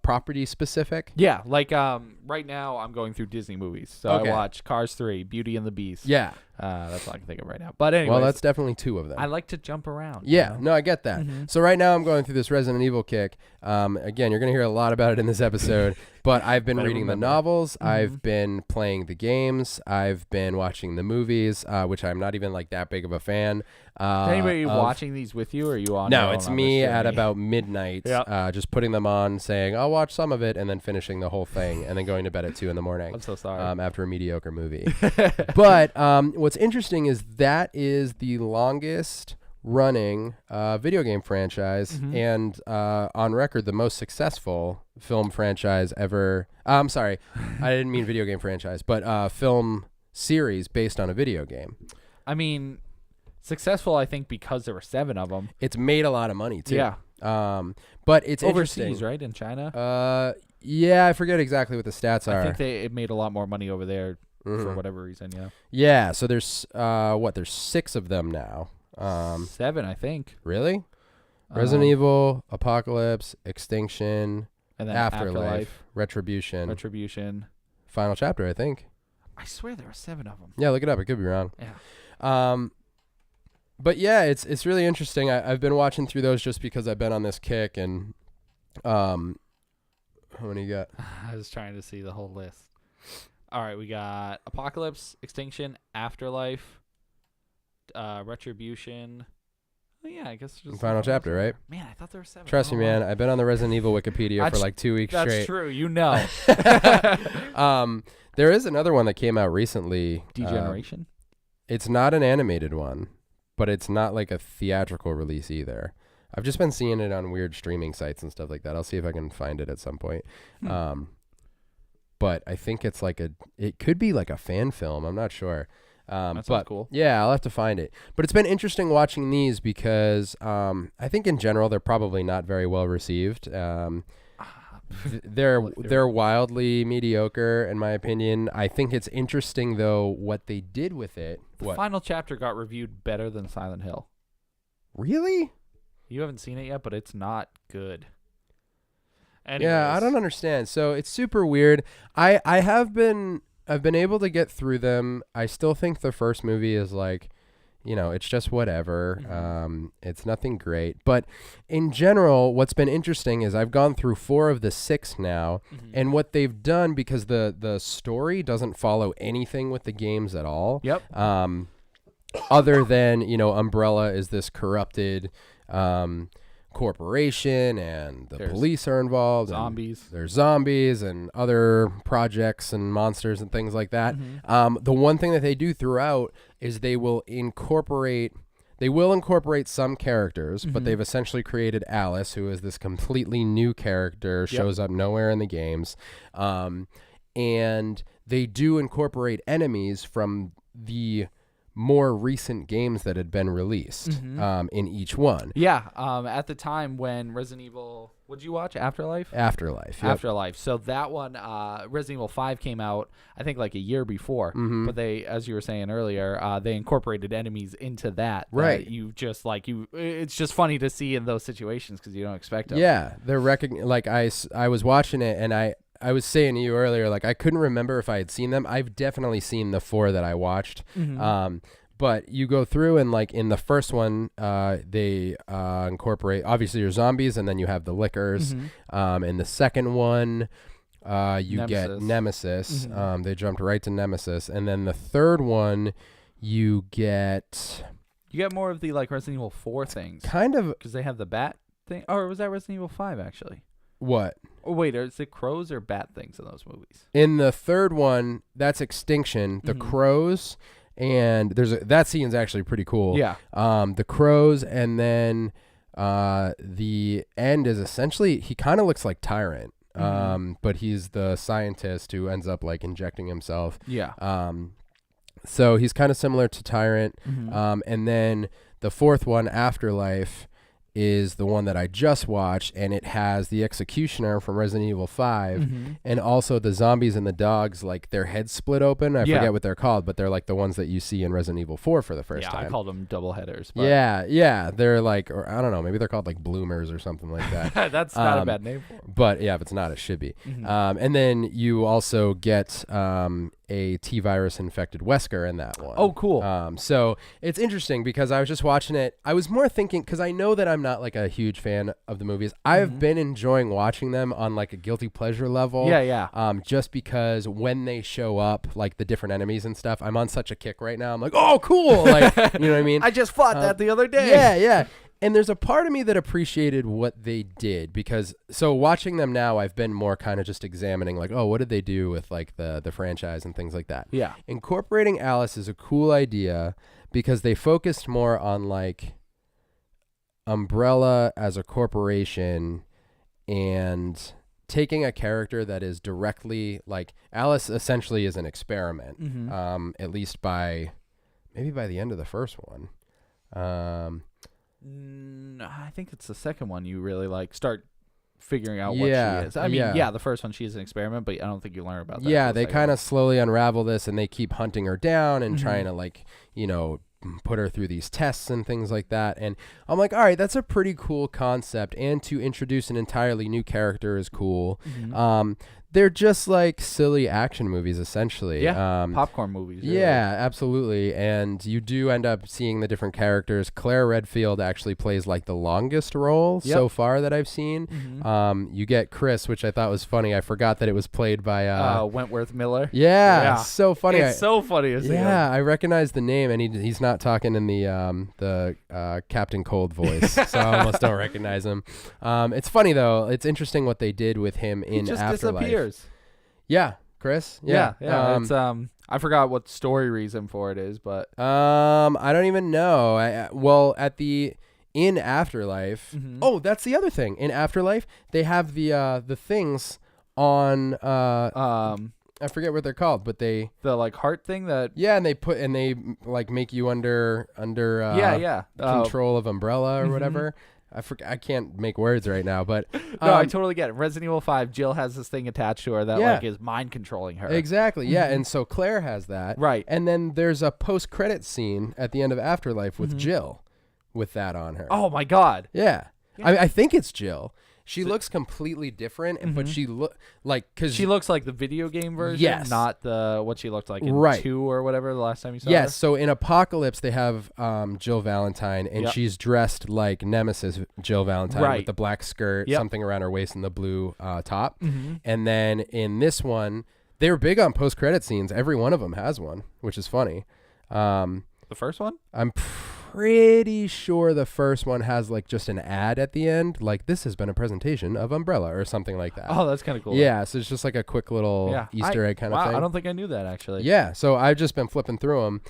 property specific?
Yeah, like right now I'm going through Disney movies. So
Okay.
I watch Cars 3, Beauty and the Beast.
Yeah.
That's all I can think of right now. But anyway,
Well, that's definitely two of them.
I like to jump around.
Yeah,
you know?
no, I get that.
Mhm.
So right now I'm going through this Resident Evil kick. Again, you're going to hear a lot about it in this episode, but I've been
Better
reading
remember.
the novels.
Mhm.
I've been playing the games. I've been watching the movies, which I'm not even like that big of a fan.
Is anybody
of-
watching these with you, or are you on?
No,
your
it's
own on
me
this
at
journey?
about midnight,
Yep.
just putting them on, saying, I'll watch some of it, and then finishing the whole thing, and then going to bed at 2 in the morning.
I'm so sorry.
After a mediocre movie. But what's interesting is that is the longest running video game franchise
Mhm.
and on record the most successful film franchise ever. I'm sorry, I didn't mean video game franchise, but film series based on a video game.
I mean, successful, I think, because there were 7 of them.
It's made a lot of money too.
Yeah.
But it's
Overseas,
interesting.
right? In China?
Yeah, I forget exactly what the stats are.
I think it made a lot more money over there for
Mhm.
whatever reason, yeah.
Yeah, so there's there's 6 of them now.
7, I think.
Really? Resident
Um,
Evil, Apocalypse, Extinction,
And then
Afterlife, Retribution,
Retribution.
Final Chapter, I think.
I swear there were 7 of them.
Yeah, look it up. I could be wrong.
Yeah.
But yeah, it's really interesting. I've been watching through those just because I've been on this kick. And how many you got?
I was trying to see the whole list. All right, we got Apocalypse, Extinction, Afterlife, Retribution. Oh, yeah, I guess just
Final Chapter, right?
Man, I thought there were 7.
Trust me, man. I've been on the Resident Evil Wikipedia for
That's-
like 2 weeks
That's
straight.
true. You know.
There is another one that came out recently.
Degeneration.
It's not an animated one, but it's not like a theatrical release either. I've just been seeing it on weird streaming sites and stuff like that. I'll see if I can find it at some point. But I think it's like it could be like a fan film. I'm not sure.
That sounds
But
cool.
yeah, I'll have to find it. But it's been interesting watching these because I think in general they're probably not very well received. They're wildly mediocre in my opinion. I think it's interesting though what they did with it.
The Final Chapter got reviewed better than Silent Hill.
Really?
You haven't seen it yet, but it's not good.
Yeah, I
Anyways.
don't understand. So it's super weird. I've been able to get through them. I still think the first movie is like, it's just whatever.
Mhm.
It's nothing great. But in general, what's been interesting is I've gone through 4 of the 6 now,
Mhm.
and what they've done, because the story doesn't follow anything with the games at all.
Yep.
Other than, Umbrella is this corrupted corporation, and the
There's
police are involved. and
Zombies.
there's zombies and other projects and monsters and things like that.
Mhm.
The one thing that they do throughout is they will incorporate some characters, but
Mhm.
they've essentially created Alice, who is this completely new character, shows up nowhere in the games. And they do incorporate enemies from the more recent games that had been released in each one.
Yeah. At the time when Resident Evil, would you watch Afterlife?
Afterlife. Yep.
Afterlife. So that one, Resident Evil 5 came out, I think, like a year before. But they, as you were saying earlier, they incorporated enemies into that.
Right.
You just it's just funny to see in those situations because you don't expect them.
Yeah. They're like I was watching it and I was saying to you earlier, like I couldn't remember if I had seen them. I've definitely seen the 4 that I watched. But you go through and like in the first one, they incorporate obviously your zombies, and then you have the lickers. In the second one, you get Nemesis. They jumped right to Nemesis, and then the third one, you get
more of the like Resident Evil 4 things,
kind of,
because they have the bat thing. Or was that Resident Evil 5 actually?
What?
Oh, wait, is it crows or bat things in those movies?
In the third one, that's Extinction. The crows, and that scene's actually pretty cool.
Yeah.
The crows, and then the end is essentially, he kind of looks like Tyrant, but he's the scientist who ends up like injecting himself.
Yeah.
So he's kind of similar to Tyrant. And then the fourth one, Afterlife, is the one that I just watched, and it has the Executioner from Resident Evil 5 and also the zombies and the dogs, like their heads split open. I forget what they're called, but they're like the ones that you see in Resident Evil 4 for the first time.
Yeah, I called them double headers.
But yeah. They're like, or I don't know, maybe they're called like bloomers or something like that.
That's not a bad name for them.
But yeah, if it's not, it should be. And then you also get a T-virus infected Wesker in that one.
Oh, cool.
So it's interesting because I was just watching it. I was more thinking, because I know that I'm not like a huge fan of the movies. I've been enjoying watching them on like a guilty pleasure level.
Yeah.
Just because when they show up, like the different enemies and stuff, I'm on such a kick right now. I'm like, oh, cool. Like, you know what I mean?
I just fought that the other day.
Yeah. And there's a part of me that appreciated what they did, because so watching them now, I've been more kind of just examining like, oh, what did they do with like the franchise and things like that.
Yeah.
Incorporating Alice is a cool idea because they focused more on like Umbrella as a corporation and taking a character that is directly like Alice essentially is an experiment, at least maybe by the end of the first one.
I think it's the second one you really like start figuring out what she is. I mean, the first one she is an experiment, but I don't think you learn about that.
Yeah, they kind of slowly unravel this, and they keep hunting her down and trying to like, put her through these tests and things like that. And I'm like, all right, that's a pretty cool concept, and to introduce an entirely new character is cool. They're just like silly action movies, essentially.
Yeah, popcorn movies. Really.
Yeah, absolutely. And you do end up seeing the different characters. Claire Redfield actually plays like the longest role so far that I've seen. You get Chris, which I thought was funny. I forgot that it was played by
Wentworth Miller.
Yeah, so funny.
It's so funny to see him.
I recognize the name, and he's not talking in the Captain Cold voice, so I almost don't recognize him. It's funny though. It's interesting what they did with him in Afterlife.
Disappears.
Yeah, Chris. Yeah.
It's I forgot what story reason for it is, but
I don't even know. In Afterlife. Oh, that's the other thing. In Afterlife, they have the things on I forget what they're called, but the
like heart thing that
and they like make you under control of Umbrella or whatever. I can't make words right now, but
no, I totally get it. Resident Evil 5, Jill has this thing attached to her that like is mind controlling her.
Exactly. Yeah, and so Claire has that.
Right.
And then there's a post-credit scene at the end of Afterlife with Jill with that on her.
Oh my God.
Yeah. I think it's Jill. She looks completely different, but she because
she looks like the video game version, not what she looked like in 2 or whatever the last time you saw her.
Yes, so in Apocalypse they have Jill Valentine, and she's dressed like Nemesis Jill Valentine with the black skirt, something around her waist, and the blue top. And then in this one, they were big on post-credit scenes. Every one of them has one, which is funny.
The first one?
I'm pretty sure the first one has like just an ad at the end, like this has been a presentation of Umbrella or something like that.
Oh, that's kind of cool.
Yeah, so it's just like a quick little Easter egg kind of thing.
I don't think I knew that actually.
Yeah, so I've just been flipping through them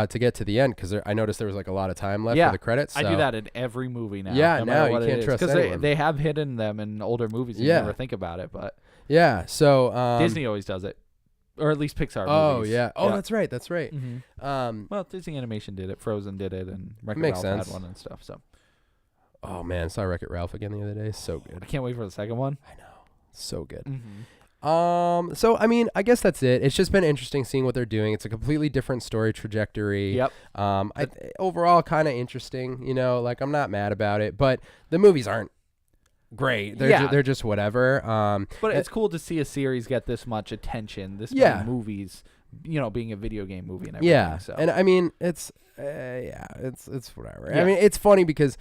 to get to the end because I noticed there was like a lot of time left for the credits. So.
I do that in every movie now.
Yeah, now you can't trust anyone.
Because they have hidden them in older movies. You never think about it, but
yeah. So
Disney always does it. or at least Pixar
Oh
movies.
yeah. Oh,
Yeah.
that's right. That's right.
Well, Disney Animation did it. Frozen did it, and Wreck-It
Makes
Ralph
sense.
had one and stuff. So
Oh man, saw Wreck-It Ralph again the other day. So good.
I can't wait for the second one.
I know. So good.
Mm-hmm.
So I mean, I guess that's it. It's just been interesting seeing what they're doing. It's a completely different story trajectory.
Yep.
Overall kind of interesting, like I'm not mad about it, but the movies aren't great. They're just whatever.
But it's cool to see a series get this much attention, this
Yeah.
many movies, being a video game movie and everything.
Yeah.
So.
And I mean, it's whatever.
Yeah.
I mean, it's funny because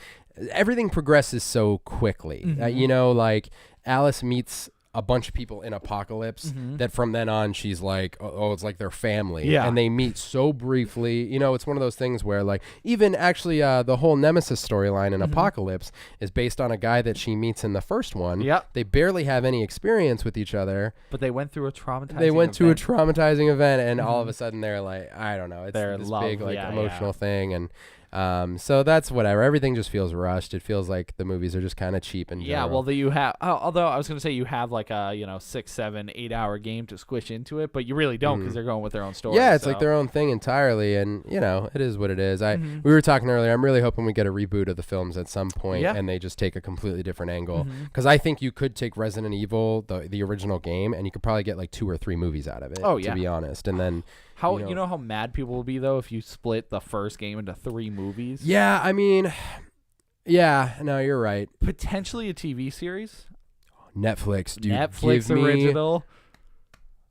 everything progresses so quickly.
Mhm.
Like Alice meets a bunch of people in Apocalypse
Mhm.
that from then on she's like, oh, it's like their family.
Yeah.
And they meet so briefly. It's one of those things where like even actually the whole Nemesis storyline in
Mhm.
Apocalypse is based on a guy that she meets in the first one.
Yep.
They barely have any experience with each other.
But they went through a traumatizing
They went to a
event.
traumatizing event and all of
Mhm.
a sudden they're like, I don't know. It's
They're in
this
love.
big like
Yeah,
emotional
yeah.
thing. And so that's whatever. Everything just feels rushed. It feels like the movies are just kind of cheap and
Yeah, well, you have. Although I was going to say you have like a 6, 7, 8 hour game to squish into it, but you really don't because they're going with their own story.
Yeah, it's
so.
like their own thing entirely, and it is what it is.
Mhm.
We were talking earlier. I'm really hoping we get a reboot of the films at some point,
Yeah.
and they just take a completely different angle.
Mhm.
Because I think you could take Resident Evil, the original game, and you could probably get like 2 or 3 movies out of it.
Oh,
to
yeah.
be honest, and then
How you know how mad people will be though if you split the first game into 3 movies?
yeah, I mean, yeah, no, you're right.
Potentially a TV series.
Netflix, dude,
Netflix
give me
original.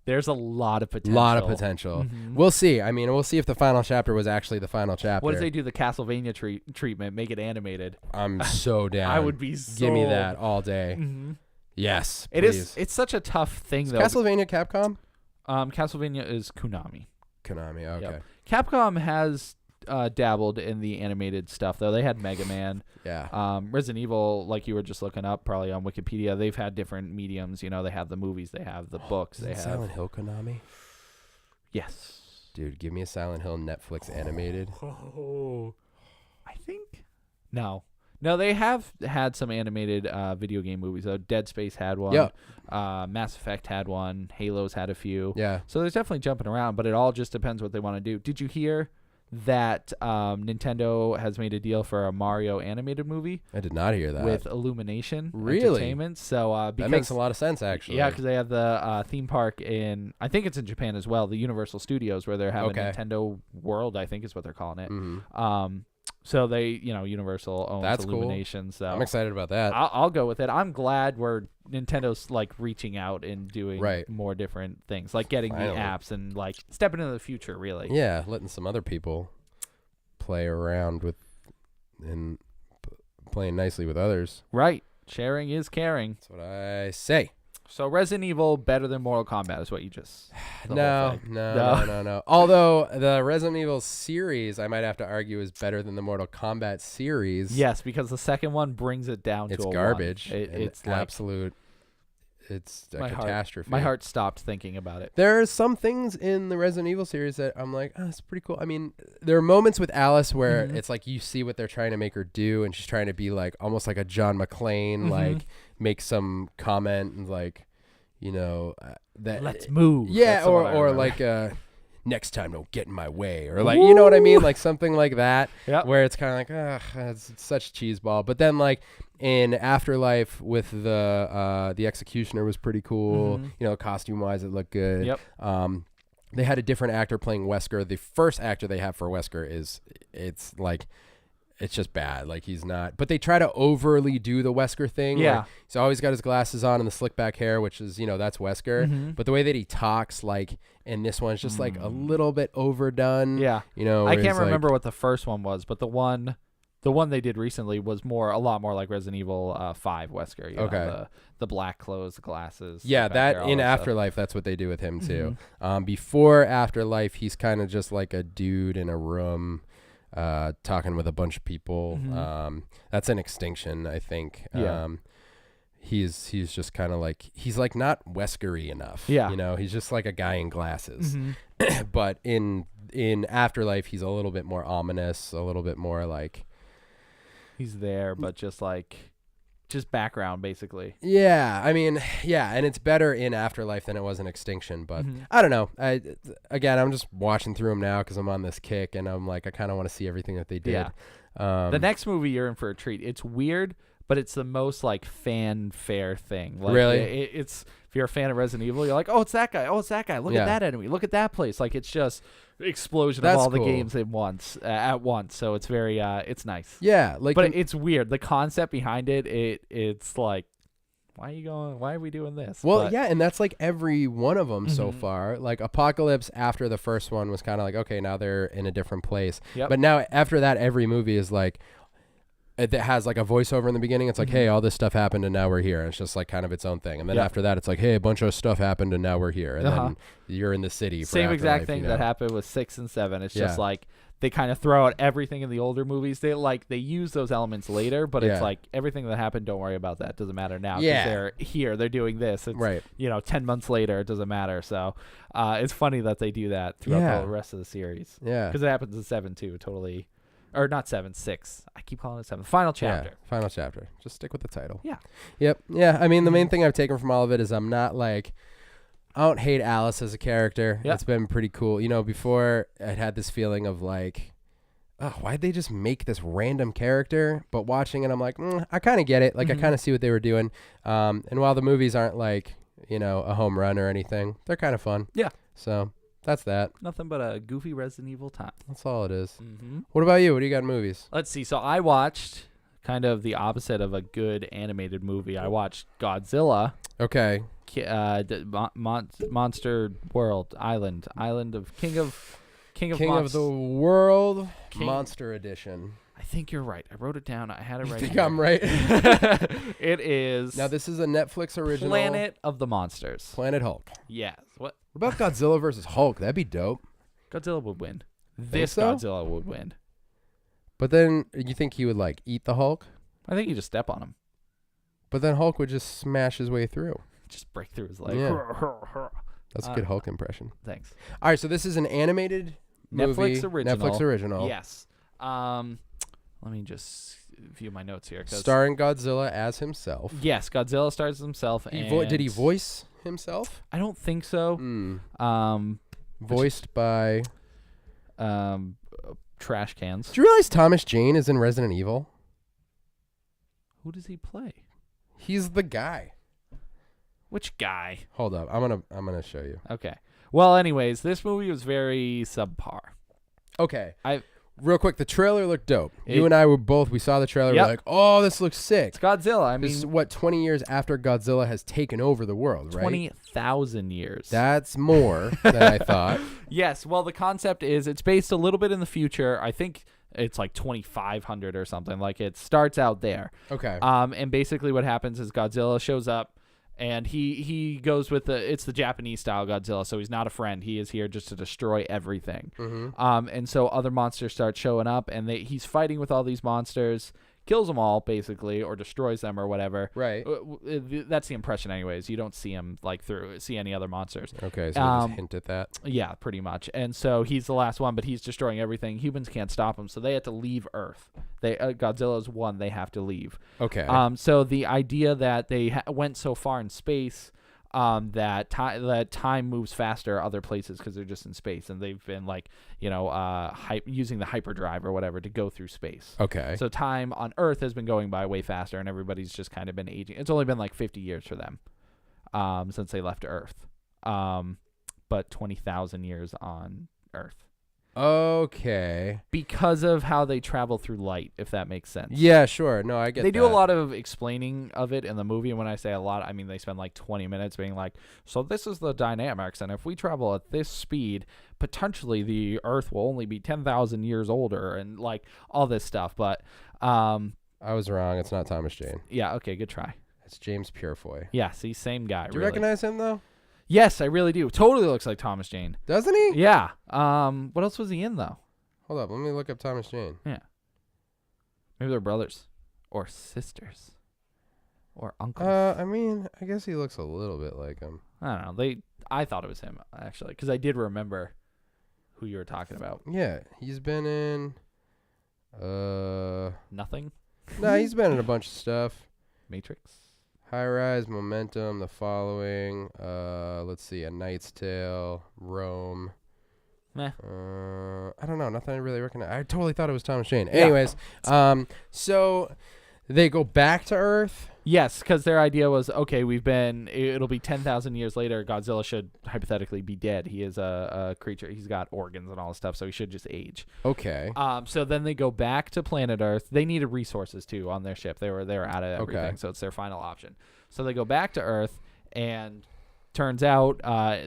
There's a lot of potential.
lot of potential.
Mhm.
We'll see. I mean, we'll see if the final chapter was actually the final chapter.
What if they do the Castlevania treatment? Make it animated.
I'm so down.
I would be so.
Give me that all day.
Mhm.
Yes,
It
please.
is. It's such a tough thing
Is
though.
Castlevania Capcom?
Castlevania is Konami.
Konami. Okay.
Yep. Capcom has dabbled in the animated stuff though. They had Mega Man.
Yeah.
Resident Evil, like you were just looking up, probably on Wikipedia. They've had different mediums. They have the movies, they have the books, they have.
Silent Hill Konami.
Yes.
Dude, give me a Silent Hill Netflix animated.
Oh, I think no. They have had some animated video game movies. Dead Space had one.
Yeah.
Mass Effect had one. Halo's had a few.
Yeah.
So there's definitely jumping around, but it all just depends what they want to do. Did you hear that Nintendo has made a deal for a Mario animated movie
I did not hear that.
with Illumination
Really?
Entertainment? So
that makes a lot of sense, actually.
yeah, because they have the theme park in, I think it's in Japan as well, the Universal Studios, where they're having
Okay.
Nintendo World, I think is what they're calling it.
Mhm.
So they, Universal owns
That's cool.
Illumination. So
I'm excited about that.
I'll go with it. I'm glad we're Nintendo's like reaching out and doing
Right.
more different things, like getting
Finally.
the apps and like stepping into the future. Really.
Yeah, letting some other people play around with and playing nicely with others.
Right. Sharing is caring.
That's what I say.
So Resident Evil better than Mortal Kombat is what you just. the whole thing.
No. Although the Resident Evil series, I might have to argue, is better than the Mortal Kombat series.
Yes, because the second one brings it down
It's
to a
garbage.
One.
and
It's like
absolute. It's a
my
catastrophe.
My heart stopped thinking about it.
There are some things in the Resident Evil series that I'm like, oh, it's pretty cool. I mean, there are moments with Alice where
Mhm.
it's like you see what they're trying to make her do, and she's trying to be like almost like a John McClane,
Mhm.
like make some comment and like, that.
Let's move.
Yeah,
That's the one I
or
remember.
like next time don't get in my way, or like you know what I mean, like something like that.
Yep.
Where it's kind of like, it's such cheeseball. But then like in Afterlife with the Executioner was pretty cool.
Mhm.
Costume wise it looked good.
Yep.
They had a different actor playing Wesker. The first actor they have for Wesker it's just bad. Like he's not, but they try to overly do the Wesker thing.
Yeah.
Like, he's always got his glasses on and the slick back hair, which is, that's Wesker.
Mhm.
But the way that he talks, like in this one's just like a little bit overdone.
Yeah.
I
I can't remember what the first one was, but the one they did recently was a lot more like Resident Evil 5 Wesker. You know,
Okay.
the black clothes, the glasses.
Yeah,
the back
that
hair, all
in
stuff.
Afterlife, that's what they do with him too.
Mm-hmm.
Before Afterlife, he's kind of just like a dude in a room, talking with a bunch of people.
Mhm.
That's an Extinction, I think.
Yeah.
He's just kind of like, he's like not Weskery enough.
Yeah.
He's just like a guy in glasses.
Mhm.
But in Afterlife, he's a little bit more ominous, a little bit more like,
He's there, but just like just background, basically.
Yeah, I mean, yeah, and it's better in Afterlife than it was in Extinction, but I don't know. I'm just watching through them now because I'm on this kick, and I'm like, I kind of want to see everything that they did.
Yeah. The next movie, you're in for a treat. It's weird, but it's the most like fanfare thing. Like,
really?
It's if you're a fan of Resident Evil, you're like, oh, it's that guy. Oh, it's that guy. Look at that enemy. Look at that place. Like, it's just explosion of all the games at once. So it's very it's nice.
Yeah,
but it's weird. The concept behind it's like, why are we doing this?
Well, yeah, and that's like every one of them so far. Like Apocalypse after the first one was kind of like, okay, now they're in a different place.
Yep.
But now after that, every movie is like, it has like a voiceover in the beginning. It's like, hey, all this stuff happened and now we're here. And it's just like kind of its own thing. And then after that, it's like, hey, a bunch of stuff happened and now we're here. And then you're in the city.
Same exact thing that happened with 6 and 7. It's just like they kind of throw out everything in the older movies. They use those elements later, but it's like everything that happened, don't worry about that. Doesn't matter now.
Yeah.
They're here. They're doing this. It's, 10 months later, it doesn't matter. So it's funny that they do that throughout the rest of the series.
Yeah.
Because it happens in 7 too. Totally. Or not 7, 6. I keep calling it 7. Final chapter.
Yeah, final chapter. Just stick with the title.
Yeah.
Yep. Yeah. I mean, the main thing I've taken from all of it is I'm not like, I don't hate Alice as a character. It's been pretty cool. You know, before I had this feeling of like, oh, why'd they just make this random character? But watching it, I'm like, I kind of get it. Like, I kind of see what they were doing. And while the movies aren't like, you know, a home run or anything, they're kind of fun.
Yeah.
So that's that.
Nothing but a goofy Resident Evil time.
That's all it is. What about you? What do you got in movies?
Let's see. So I watched kind of the opposite of a good animated movie. I watched Godzilla.
Okay.
Monster World Island of King of
the World Monster Edition.
I think you're right. I wrote it down. I had it right.
I think I'm right.
It is.
Now this is a Netflix original.
Planet of the Monsters.
Planet Hulk.
Yes. What
about Godzilla versus Hulk? That'd be dope.
Godzilla would win. Godzilla would win.
But then you think he would like eat the Hulk?
I think you just step on him.
But then Hulk would just smash his way through.
Just break through his leg.
Yeah. That's a good Hulk impression.
Thanks.
All right, so this is an animated movie. Netflix original.
Yes. Let me just view my notes here.
Starring Godzilla as himself.
Yes, Godzilla stars himself.
Did he voice himself?
I don't think so.
Voiced by
trash cans.
Do you realize Thomas Jane is in Resident Evil?
Who does he play?
He's the guy.
Which guy?
Hold up. I'm gonna show you.
Okay. Well, anyways, this movie was very subpar.
Okay. Real quick, the trailer looked dope. You and I we saw the trailer.
Yep.
We're like, oh, this looks sick.
It's Godzilla. I mean,
this is what, 20 years after Godzilla has taken over the world, right?
20,000 years.
That's more than I thought.
Yes. Well, the concept is it's based a little bit in the future. I think it's like 2500 or something. Like it starts out there.
Okay.
And basically what happens is Godzilla shows up. And he goes with it's the Japanese style Godzilla, so he's not a friend. He is here just to destroy everything. And so other monsters start showing up, and he's fighting with all these monsters, kills them all basically, or destroys them or whatever.
Right.
That's the impression, anyways. You don't see him see any other monsters.
Okay, so we just hint at that.
Yeah, pretty much. And so he's the last one, but he's destroying everything. Humans can't stop him, so they have to leave Earth. Godzilla's one. They have to leave.
Okay.
So the idea that they went so far in space, that time moves faster other places because they're just in space, and they've been like, using the hyperdrive or whatever to go through space.
Okay.
So time on Earth has been going by way faster, and everybody's just kind of been aging. It's only been like 50 years for them, since they left Earth, but 20,000 years on Earth.
Okay.
Because of how they travel through light, if that makes sense.
Yeah, sure. No, I get that.
They do a lot of explaining of it in the movie, and when I say a lot, I mean they spend like 20 minutes being like, so this is the dynamics, and if we travel at this speed, potentially the Earth will only be 10,000 years older, and like all this stuff. But
I was wrong. It's not Thomas Jane.
Yeah, okay, good try.
It's James Purefoy.
Yeah, see, same guy.
Do you recognize him, though?
Yes, I really do. Totally looks like Thomas Jane.
Doesn't he?
Yeah. What else was he in, though?
Hold up. Let me look up Thomas Jane.
Yeah. Maybe they're brothers. Or sisters. Or uncles.
I mean, I guess he looks a little bit like him.
I don't know. I thought it was him, actually, because I did remember who you were talking about.
Yeah. He's been in...
Nothing?
No, he's been in a bunch of stuff.
Matrix.
High Rise, Momentum, The Following. Let's see, A Knight's Tale, Rome.
Meh.
I don't know. Nothing I really recognize. I totally thought it was Thomas Jane. Anyways, so they go back to Earth.
Yes, because their idea was, okay, it'll be 10,000 years later. Godzilla should hypothetically be dead. He is a creature. He's got organs and all this stuff, so he should just age.
Okay.
So then they go back to planet Earth. They needed resources, too, on their ship. They were out of everything, so it's their final option. So they go back to Earth, and turns out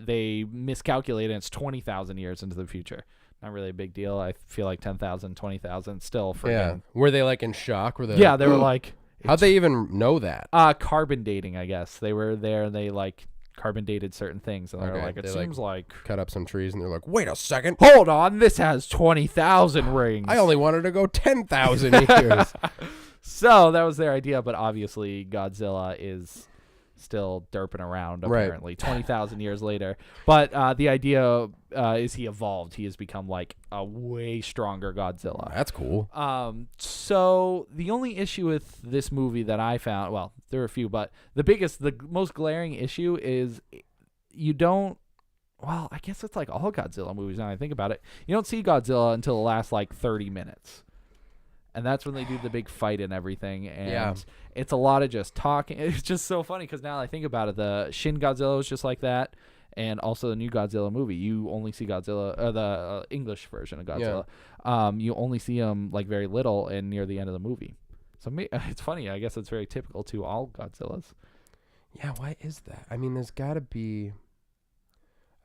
they miscalculated, and it's 20,000 years into the future. Not really a big deal. I feel like 10,000, 20,000, still freaking...
Yeah. Were they, like, in shock? Were they
yeah, they were like...
How'd they even know that?
Carbon dating, I guess. They were there, and they, like, carbon dated certain things, and they're like, it seems like...
Cut up some trees, and they're like, wait a second.
Hold on, this has 20,000 rings.
I only wanted to go 10,000 years.
So that was their idea, but obviously Godzilla is still derping around, apparently, 20,000 years later. But the idea is he evolved. He has become, like, a way stronger Godzilla.
That's cool.
So the only issue with this movie that I found, well, there are a few, but the most glaring issue is you don't, well, I guess it's like all Godzilla movies now I think about it. You don't see Godzilla until the last, like, 30 minutes. And that's when they do the big fight and everything. And it's a lot of just talking. It's just so funny because now I think about it, the Shin Godzilla was just like that. And also the new Godzilla movie. You only see Godzilla, the English version of Godzilla. Yeah. You only see him like very little and near the end of the movie. So it's funny. I guess it's very typical to all Godzillas.
Yeah, why is that? I mean, there's got to be...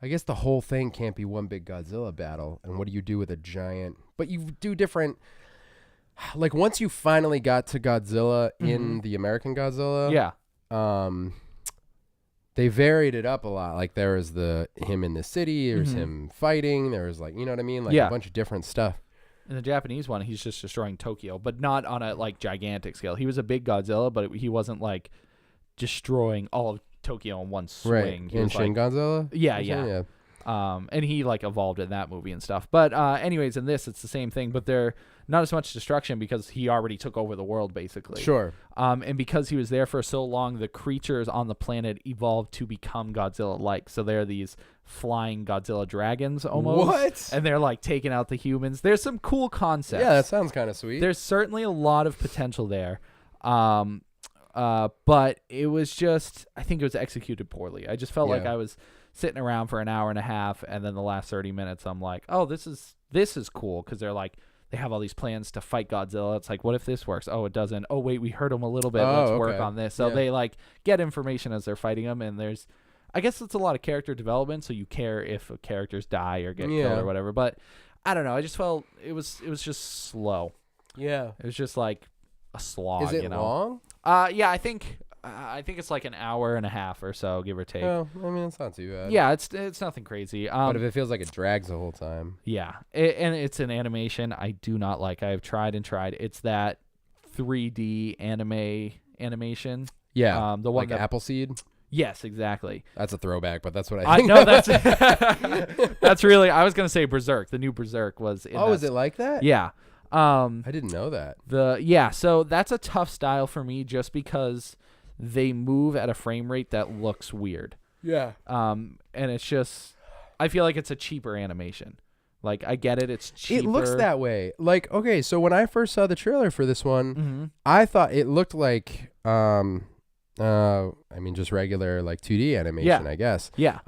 I guess the whole thing can't be one big Godzilla battle. And what do you do with a giant... But you do different... Like, once you finally got to Godzilla in the American Godzilla, they varied it up a lot. Like, there was him in the city, there's him fighting, there was, like, you know what I mean? Like, a bunch of different stuff.
In the Japanese one, he's just destroying Tokyo, but not on a, like, gigantic scale. He was a big Godzilla, but he wasn't, like, destroying all of Tokyo in one swing.
Right, in Shin Godzilla?
Yeah. And he, like, evolved in that movie and stuff. But anyways, in this, it's the same thing, but they're not as much destruction because he already took over the world, basically.
Sure.
And because he was there for so long, the creatures on the planet evolved to become Godzilla-like. So they're these flying Godzilla dragons almost.
What?
And they're, like, taking out the humans. There's some cool concepts.
Yeah, that sounds kind of sweet.
There's certainly a lot of potential there. But it was just, I think it was executed poorly. I just felt like I was sitting around for an hour and a half, and then the last 30 minutes, I'm like, oh, this is cool, because they're like, they have all these plans to fight Godzilla. It's like, what if this works? Oh, it doesn't. Oh, wait, we hurt him a little bit. Let's work on this. So they, like, get information as they're fighting him, and I guess it's a lot of character development, so you care if characters die or get killed or whatever. But I don't know. I just felt it was just slow. Yeah. It was just like a slog.
Is it long?
Yeah, I think it's like an hour and a half or so, give or take.
Well, I mean, it's not too bad.
Yeah, it's nothing crazy.
But if it feels like it drags the whole time.
Yeah, and it's an animation I do not like. I've tried and tried. It's that 3D animation.
Yeah,
the one
like Appleseed.
Yes, exactly.
That's a throwback, but that's what I think.
I know that's really. I was gonna say Berserk. The new Berserk was.
Is it like that?
Yeah.
I didn't know that.
So that's a tough style for me, just because they move at a frame rate that looks weird. Yeah. And it's just, I feel like it's a cheaper animation. Like, I get it, it's cheaper.
It looks that way. Like, okay, so when I first saw the trailer for this one, I thought it looked like, I mean, just regular, like, 2D animation, I guess.
Yeah.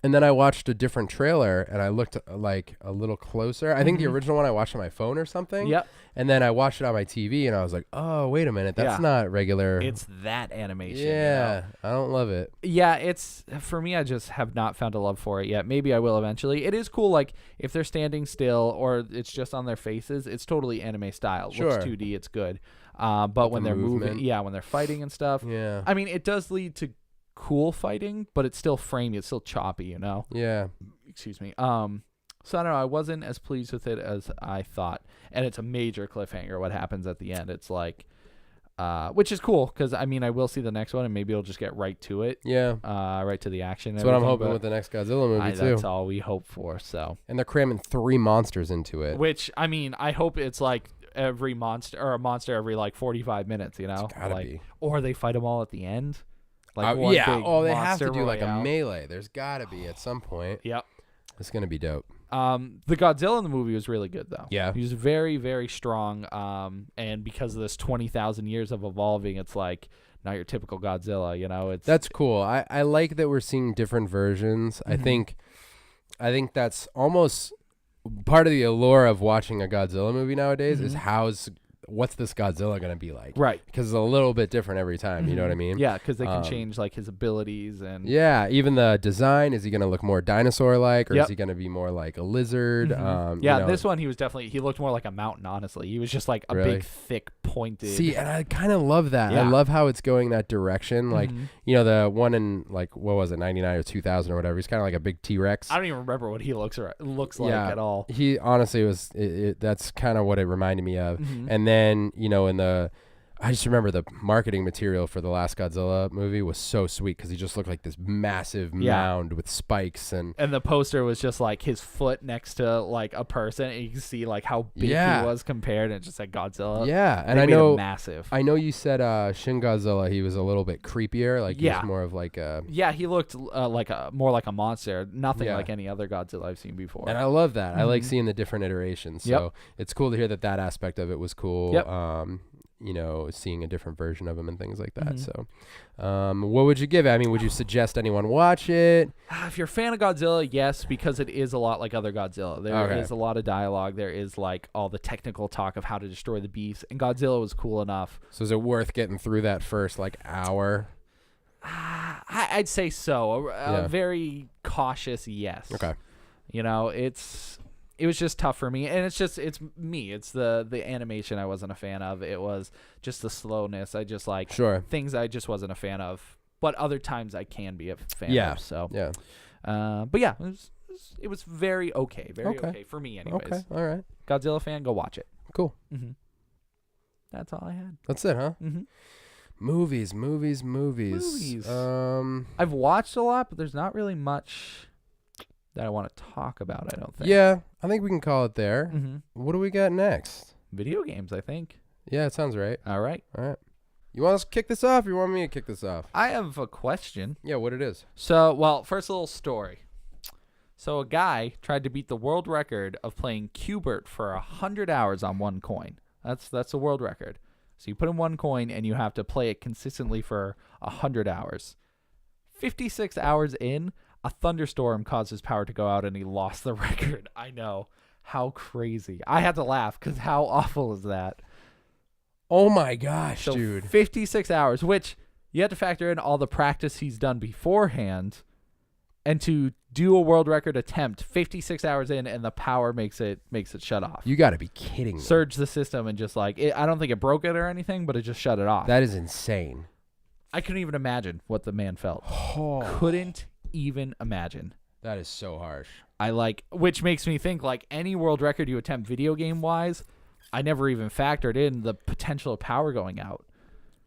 And then I watched a different trailer, and I looked like a little closer. I think the original one I watched on my phone or something.
Yep.
And then I watched it on my TV, and I was like, "Oh, wait a minute, that's not regular."
It's that animation.
Yeah,
you know?
I don't love it.
Yeah, it's for me. I just have not found a love for it yet. Maybe I will eventually. It is cool, like if they're standing still or it's just on their faces. It's totally anime style.
Sure.
Looks 2D. It's good. But when they're moving, when they're fighting and stuff.
Yeah.
I mean, it does lead to cool fighting, but it's still framey, it's still choppy, you know. Excuse me. So I don't know, I wasn't as pleased with it as I thought, and it's a major cliffhanger what happens at the end. It's like which is cool, because I mean, I will see the next one and maybe it'll just get right to it, right to the action.
That's what I'm hoping with the next Godzilla movie too.
That's all we hope for. So,
and they're cramming 3 monsters into it,
which I mean, I hope it's like every monster or a monster every like 45 minutes. You know,
It's gotta be.
Or they fight them all at the end. Like
They have to do like a melee. There's gotta be at some point.
Yep.
It's gonna be dope.
The Godzilla in the movie was really good though.
Yeah.
He was very, very strong. And because of this 20,000 years of evolving, it's like not your typical Godzilla. You know,
That's cool. I like that we're seeing different versions.
Mm-hmm.
I think that's almost part of the allure of watching a Godzilla movie nowadays is what's this Godzilla going to be like?
Right.
Because it's a little bit different every time. You know what I mean?
Yeah, because they can change like his abilities and.
Yeah, even the design. Is he going to look more dinosaur-like, or
Yep.
is he going to be more like a lizard?
This one he looked more like a mountain. Honestly, he was just like a
Really?
big, thick, pointed.
See, and I kind of love that.
Yeah.
I love how it's going that direction. Like, the one in like what was it, 99 or 2000 or whatever. He's kind of like a big T-Rex.
I don't even remember what he looks like at all.
He honestly was. That's kind of what it reminded me of. And then I just remember the marketing material for the last Godzilla movie was so sweet because he just looked like this massive mound with spikes and
the poster was just like his foot next to like a person, and you can see like how big he was compared, and it just like Godzilla.
Yeah, and
they
I
made
know
him massive.
I know you said Shin Godzilla. He was a little bit creepier. Like he was more of like a.
Yeah, he looked more like a monster. Nothing like any other Godzilla I've seen before.
And I love that. I like seeing the different iterations. So it's cool to hear that aspect of it was cool.
Yep.
Seeing a different version of him and things like that. So, what would you give it? I mean, would you suggest anyone watch it?
If you're a fan of Godzilla, yes, because it is a lot like other Godzilla. There is a lot of dialogue. There is like all the technical talk of how to destroy the beast, and Godzilla was cool enough.
So is it worth getting through that first like hour?
I'd say so. A very cautious yes.
Okay.
You know, it was just tough for me, and it's me. It's the animation I wasn't a fan of. It was just the slowness. I just like things I just wasn't a fan of. But other times I can be a fan of. So but yeah, it was very okay, okay for me, anyways.
Okay, all right.
Godzilla fan, go watch it.
Cool.
That's all I had.
That's it, huh? Movies.
I've watched a lot, but there's not really much that I want to talk about, I don't think.
Yeah, I think we can call it there. What do we got next?
Video games, I think.
Yeah, it sounds right.
All right.
You want us to kick this off, or you want me to kick this off?
I have a question.
Yeah, what it is.
So, first a little story. So a guy tried to beat the world record of playing Q*bert for 100 hours on one coin. That's the world record. So you put in one coin, and you have to play it consistently for 100 hours. 56 hours in, a thunderstorm caused his power to go out, and he lost the record. I know. How crazy. I had to laugh because how awful is that?
Oh, my gosh,
so
dude.
56 hours, which you have to factor in all the practice he's done beforehand, and to do a world record attempt 56 hours in, and the power makes it shut off.
You got to be kidding me.
Surge the system and just like I don't think it broke it or anything, but it just shut it off.
That is insane.
I couldn't even imagine what the man felt.
Oh.
Couldn't even imagine.
That is so harsh.
Which makes me think like any world record you attempt video game wise, I never even factored in the potential of power going out.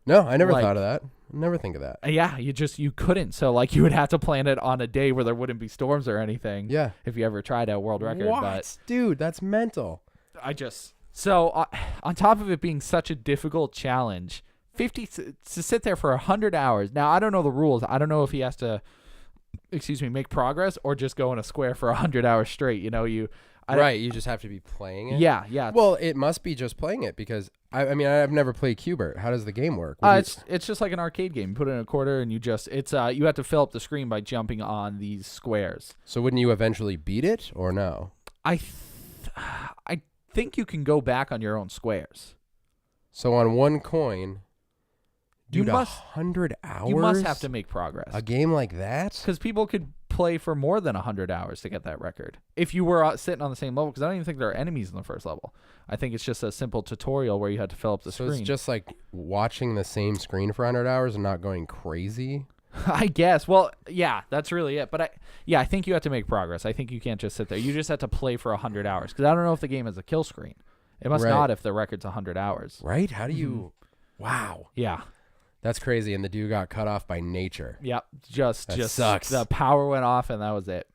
No, I never thought of that. Never think of that.
Yeah, you couldn't. So like you would have to plan it on a day where there wouldn't be storms or anything.
Yeah.
If you ever tried a world record.
What?
But
Dude, that's mental.
On top of it being such a difficult challenge, to sit there for 100 hours. Now, I don't know the rules. I don't know if he has to, make progress or just go in a square for 100 hours straight. You know, you
just have to be playing it.
Yeah.
Well, it must be just playing it because I mean I've never played Q*bert. How does the game work?
It's just like an arcade game. You put in a quarter and you have to fill up the screen by jumping on these squares.
So wouldn't you eventually beat it or no?
I think you can go back on your own squares.
So on one coin. Dude,
you must
100 hours?
You must have to make progress.
A game like that?
Because people could play for more than 100 hours to get that record. If you were sitting on the same level, because I don't even think there are enemies in the first level. I think it's just a simple tutorial where you had to fill up the screen.
So it's just like watching the same screen for 100 hours and not going crazy?
I guess. Well, yeah, that's really it. But I think you have to make progress. I think you can't just sit there. You just have to play for 100 hours. Because I don't know if the game has a kill screen. It must not if the record's 100 hours.
Right? How do you... Wow.
Yeah.
That's crazy, and the dude got cut off by nature.
Yep, just
sucks.
The power went off, and that was it.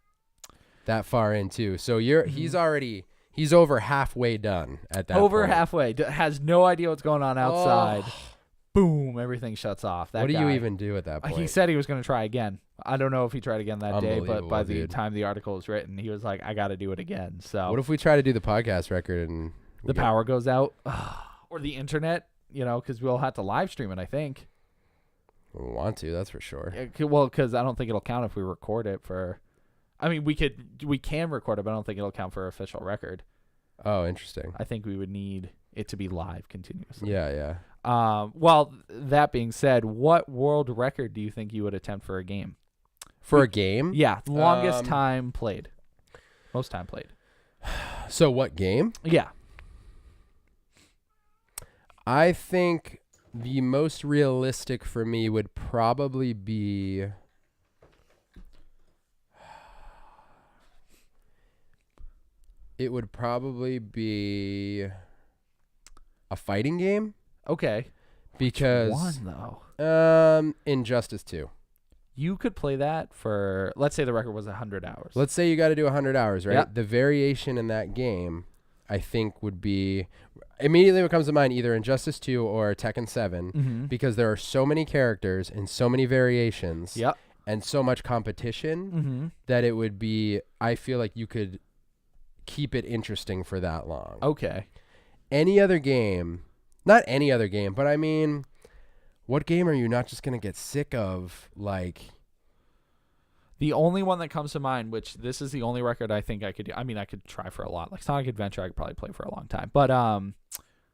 That far in too. So he's He's over halfway done at that
Over
point.
halfway. Has no idea what's going on outside.
Oh.
Boom, everything shuts off. That
What do
guy,
you even do at that point?
He said he was going to try again. I don't know if he tried again that day, but by the
Dude.
time the article was written, he was like, I got to do it again. So
What if we try to do the podcast record and
the power goes out? Or the internet, because we'll have to live stream it, I think.
We want to, that's for sure.
Well, because I don't think it'll count if we record it for... I mean, we can record it, but I don't think it'll count for official record.
Oh, interesting.
I think we would need it to be live continuously.
Yeah.
Well, that being said, what world record do you think you would attempt for a game?
For a game?
Yeah, longest time played. Most time played.
So what game?
Yeah.
I think the most realistic for me would probably be... It would probably be a fighting game.
Okay.
Because
Which one, though?
Injustice 2.
You could play that for, let's say the record was 100 hours.
Let's say you got to do 100 hours, right?
Yep.
The variation in that game, I think, would be immediately what comes to mind either Injustice 2 or Tekken 7 because there are so many characters and so many variations
Yep.
and so much competition that it would be, I feel like you could keep it interesting for that long.
Okay.
Any other game, not any other game, but I mean, what game are you not just going to get sick of? Like,
the only one that comes to mind, which this is the only record I think I could do. I mean, I could try for a lot. Like Sonic Adventure, I could probably play for a long time. But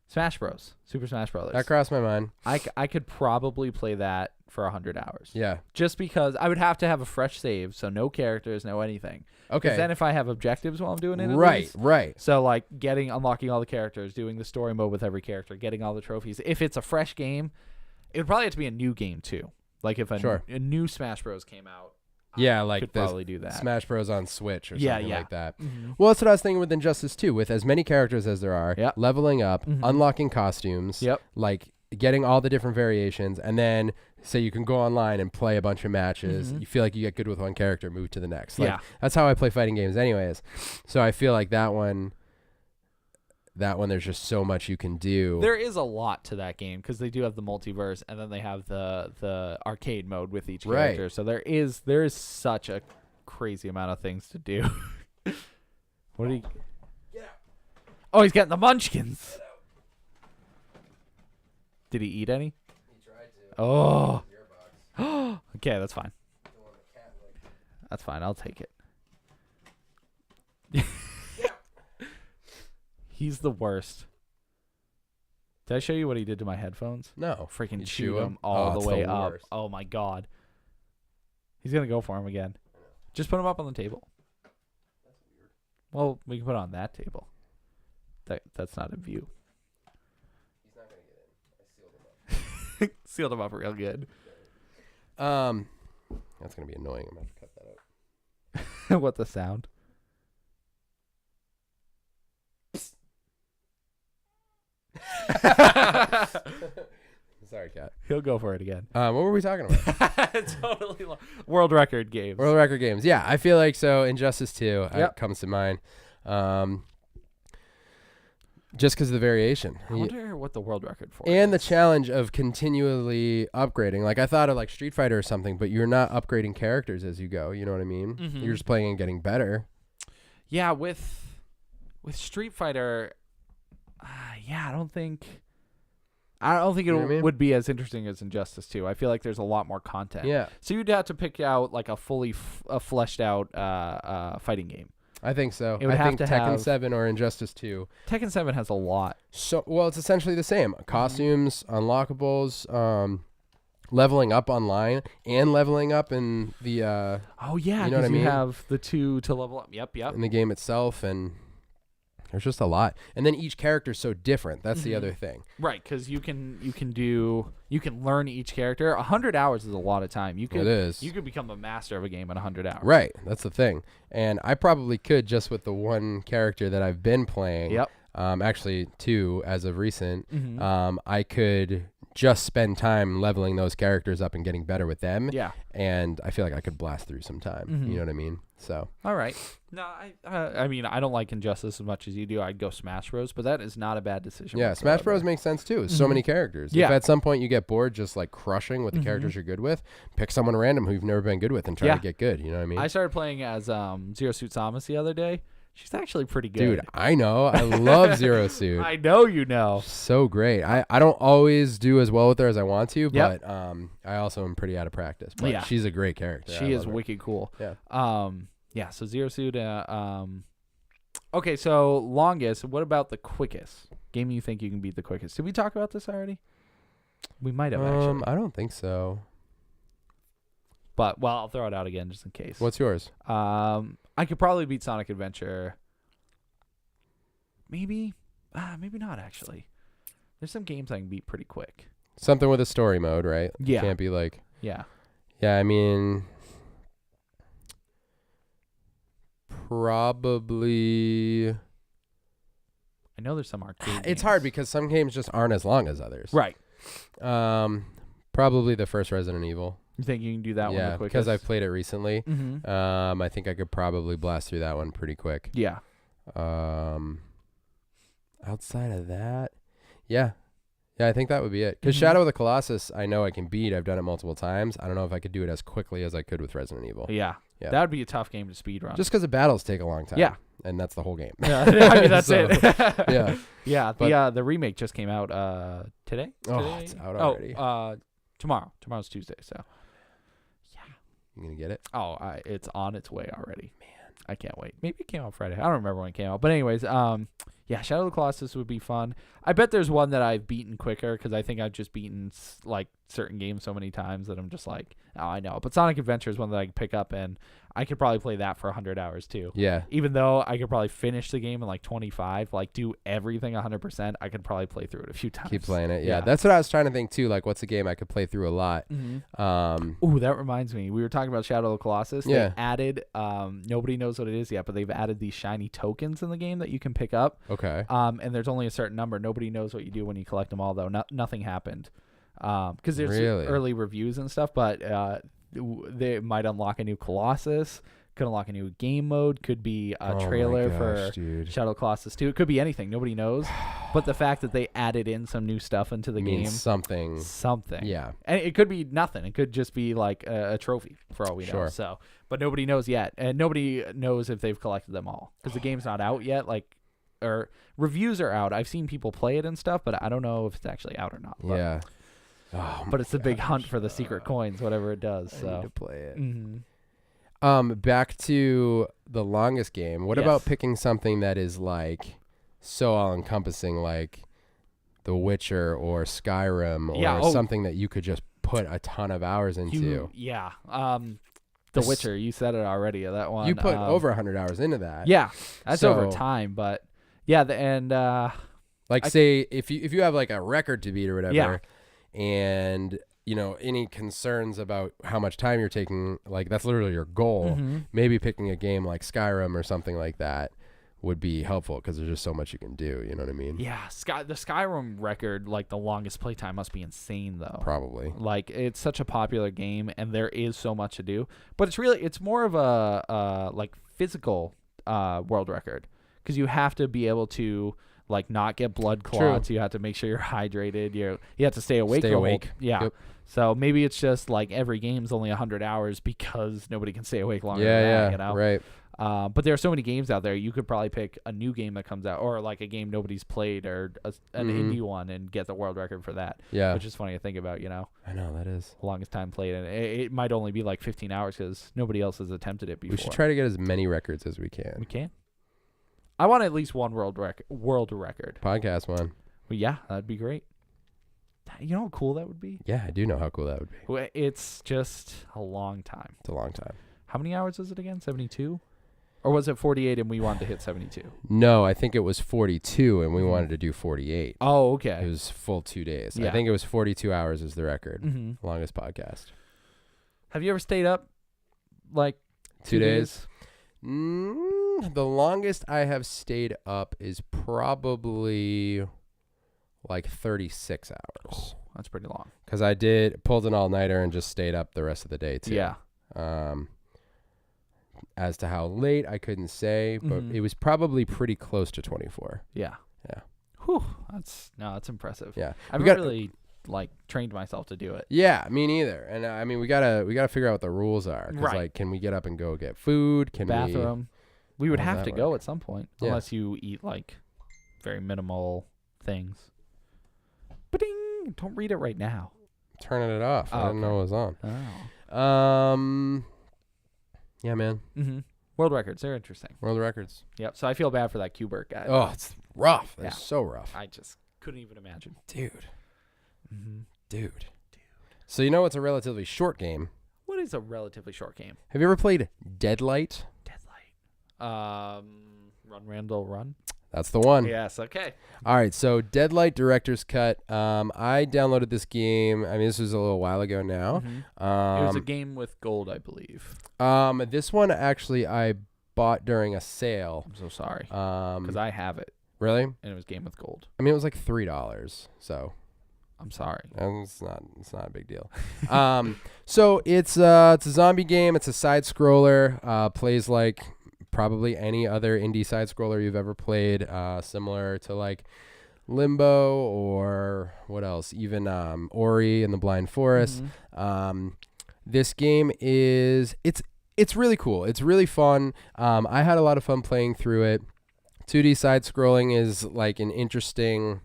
Smash Bros. Super Smash Brothers.
that crossed my mind.
I could probably play that for 100 hours.
Yeah.
Just because I would have to have a fresh save, so no characters, no anything.
Okay.
Because then if I have objectives while I'm doing it,
Right.
So like unlocking all the characters, doing the story mode with every character, getting all the trophies. If it's a fresh game, it would probably have to be a new game too. Like if a new Smash Bros came out.
Yeah, like
could probably do that.
Smash Bros on Switch or something like that.
Mm-hmm.
Well, that's what I was thinking with Injustice 2, with as many characters as there are, leveling up, unlocking costumes, like getting all the different variations, and then say you can go online and play a bunch of matches. You feel like you get good with one character, move to the next. Like, that's how I play fighting games anyways. So I feel like that one there's just so much you can do.
There is a lot to that game because they do have the multiverse and then they have the arcade mode with each character. So there is such a crazy amount of things to do. What did he?
Get out.
Oh, he's getting the munchkins. Did he eat any?
He tried to.
Oh. Okay, that's fine. That's fine. I'll take it. He's the worst. Did I show you what he did to my headphones?
No.
Freaking
You
chew
chew
them all
it's
the way up.
worst.
Oh my god. He's gonna go for him again. Just put him up on the table.
That's weird.
Well, we can put it on that table. That's not in view.
He's not gonna get in. I sealed him up.
Sealed him up real good.
That's gonna be annoying. I'm gonna have to cut that out.
What the sound?
Sorry, Kat.
He'll go for it again.
What were we talking about?
Totally. World record games.
World record games. Yeah, I feel like so. Injustice 2 comes to mind. Just because of the variation.
I wonder what the world record for
And the
is.
challenge of continually upgrading. Like I thought of like Street Fighter or something, but you're not upgrading characters as you go. You know what I mean?
Mhm.
You're just playing and getting better.
Yeah, with Street Fighter, I don't think it
know what I mean?
would be as interesting as Injustice 2. I feel like there's a lot more content.
Yeah,
So you'd have to pick out like a fully fleshed out fighting game.
I think so.
It would
I
have
think
to
Tekken
have-
7 or Injustice 2.
Tekken 7 has a lot.
So, well, it's essentially the same. Costumes, unlockables, leveling up online, and leveling up in the
Oh yeah,
You know what I
'cause
mean?
you have the 2 to level up. Yep.
in the game itself, and there's just a lot. And then each character's so different. That's the other thing.
Right, because you can learn each character. 100 hours is a lot of time. You could
It is.
You could become a master of a game in 100 hours.
Right. That's the thing. And I probably could just with the one character that I've been playing.
Yep.
Actually, 2 as of recent.
Mhm.
I could just spend time leveling those characters up and getting better with them.
Yeah.
And I feel like I could blast through some time.
Mhm.
You know what I mean? So
all right. No, I mean, I don't like Injustice as much as you do. I'd go Smash Bros, but that is not a bad decision.
yeah,
whatsoever.
Smash Bros makes sense too. So many characters.
Yeah.
If at some point you get bored just like crushing with the characters you're good with, pick someone random who you've never been good with and try to get good. You know what I mean?
I started playing as Zero Suit Samus the other day. She's actually pretty good.
Dude, I know. I love Zero Suit.
I know you know.
So great. I don't always do as well with her as I want to, but I also am pretty out of practice. But she's a great character.
She is wicked cool.
Yeah.
Yeah, so Zero Suit. Okay, so longest. What about the quickest game you think you can beat the quickest? Did we talk about this already? We might have actually.
I don't think so.
But, well, I'll throw it out again just in case.
What's yours?
I could probably beat Sonic Adventure. Maybe. Maybe not, actually. There's some games I can beat pretty quick.
Something with a story mode, right?
Yeah.
Can't be like...
Yeah.
Yeah, I mean... Probably...
I know there's some arcade
It's
games.
hard because some games just aren't as long as others.
Right.
Probably the first Resident Evil.
You think you can do that one the
Yeah,
quickest?
because I've played it recently.
Mm-hmm.
I think I could probably blast through that one pretty quick.
Yeah.
Outside of that, yeah, I think that would be it. Because Shadow of the Colossus, I know I can beat. I've done it multiple times. I don't know if I could do it as quickly as I could with Resident Evil.
Yeah. That would be a tough game to speedrun.
Just because the battles take a long time.
Yeah.
And that's the whole game.
Yeah, I mean, that's
So,
it.
Yeah.
Yeah. The remake just came out today.
Oh, it's out already.
Tomorrow. Tomorrow's Tuesday. So.
You gonna get it?
Oh, it's on its way already. Man, I can't wait. Maybe it came out Friday. I don't remember when it came out. But anyways, yeah, Shadow of the Colossus would be fun. I bet there's one that I've beaten quicker because I think I've just beaten like certain games so many times that I'm just like, oh, I know. But Sonic Adventure is one that I can pick up and I could probably play that for 100 hours too.
Yeah.
Even though I could probably finish the game in like 25, like do everything 100%, I could probably play through it a few times.
Keep playing it. Yeah. That's what I was trying to think too. Like, what's a game I could play through a lot?
Ooh, that reminds me. We were talking about Shadow of the Colossus.
Yeah.
They added, nobody knows what it is yet, but they've added these shiny tokens in the game that you can pick up.
Okay.
And there's only a certain number. Nobody knows what you do when you collect them all, though. Nothing happened. Because there's early reviews and stuff, but they might unlock a new Colossus. Could unlock a new game mode. Could be a trailer for Shadow of the Colossus 2. It could be anything. Nobody knows. But the fact that they added in some new stuff into the game.
Something. Yeah.
And it could be nothing. It could just be like a trophy for all we know. So, but nobody knows yet. And nobody knows if they've collected them all. Because the game's not out yet. Or reviews are out. I've seen people play it and stuff, but I don't know if it's actually out or not. But,
yeah.
But it's a big hunt for the secret coins, whatever it does. So.
I need to play it.
Mm-hmm.
Back to the longest game. What about picking something that is like so all-encompassing, like The Witcher or Skyrim, or something that you could just put a ton of hours into?
The Witcher. You said it already. That one.
You put over 100 hours into that.
Yeah, that's over time. But yeah,
say if you have like a record to beat or whatever, and you know, any concerns about how much time you're taking, like that's literally your goal. Maybe picking a game like Skyrim or something like that would be helpful because there's just so much you can do. You know what I mean?
Yeah. The Skyrim record, like the longest playtime must be insane though.
Probably.
Like it's such a popular game and there is so much to do, but it's more of a like physical world record because you have to be able to like not get blood clots. You have to make sure you're hydrated. You have to stay awake. Yeah. Yep. So maybe it's just like every game's only 100 hours because nobody can stay awake longer than that, you know?
Right.
But there are so many games out there. You could probably pick a new game that comes out or like a game nobody's played or an indie one and get the world record for that. Yeah. Which is funny to think about, you know?
I know, that is.
Longest time played. And it might only be like 15 hours because nobody else has attempted it before.
We should try to get as many records as we can.
We can. I want at least one world record.
Podcast one.
Well, yeah, that'd be great. You know how cool that would be?
Yeah, I do know how cool that would be.
Well, it's just a long time.
It's a long time.
How many hours was it again? 72? Or was it 48 and we wanted to hit 72?
No, I think it was 42 and we wanted to do 48.
Oh, okay.
It was full 2 days.
Yeah.
I think it was 42 hours is the record. Longest podcast.
Have you ever stayed up like
2 days? The longest I have stayed up is probably like 36 hours.
Oh, that's pretty long.
Because I pulled an all-nighter and just stayed up the rest of the day too.
Yeah.
As to how late, I couldn't say, but it was probably pretty close to 24.
Yeah.
Yeah.
Whew. That's impressive.
Yeah.
I've really trained myself to do it.
Yeah, me neither. And I mean, we gotta figure out what the rules are. 'Cause,
Right.
Can we get up and go get food? Can
Bathroom. We would
How does
have
that
to go
work?
at some point,
Yeah.
unless you eat very minimal things. Ba-ding! Don't read it right now.
turning it off?
Oh,
I didn't know it was on.
Oh.
Yeah, man.
Mm-hmm. World records, they're interesting.
World records.
Yep. So I feel bad for that Q-Bert guy.
Oh, it's rough. It's
Yeah.
so rough.
I just couldn't even imagine.
Dude.
Mm-hmm.
Dude. So you know it's a relatively short game.
What is a relatively short game?
Have you ever played Deadlight?
Run, Randall, Run.
That's the one.
Yes. Okay.
All right, so Deadlight Director's Cut. I downloaded this game. I mean, this was a little while ago now.
Mm-hmm. It was a game with gold, I believe.
This one actually I bought during a sale.
I'm so sorry. Because I have it.
Really?
And it was game with gold.
I mean, it was like $3. So
I'm sorry.
it's not a big deal. So it's a zombie game. It's a side scroller. Plays like probably any other indie side scroller you've ever played, similar to like Limbo or what else, even Ori and the Blind Forest.
Mm-hmm.
This game it's really cool. It's really fun. I had a lot of fun playing through it. 2D side scrolling is like an interesting.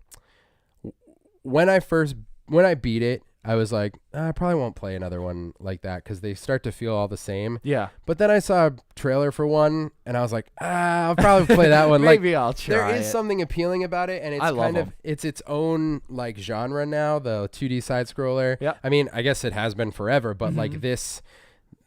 When I beat it, I was like, I probably won't play another one like that because they start to feel all the same.
Yeah.
But then I saw a trailer for one, and I was like, I'll probably play that one.
Maybe I'll try.
There is something appealing about it, and it's it's its own like genre now, the 2D side scroller.
Yeah.
I mean, I guess it has been forever, but like this.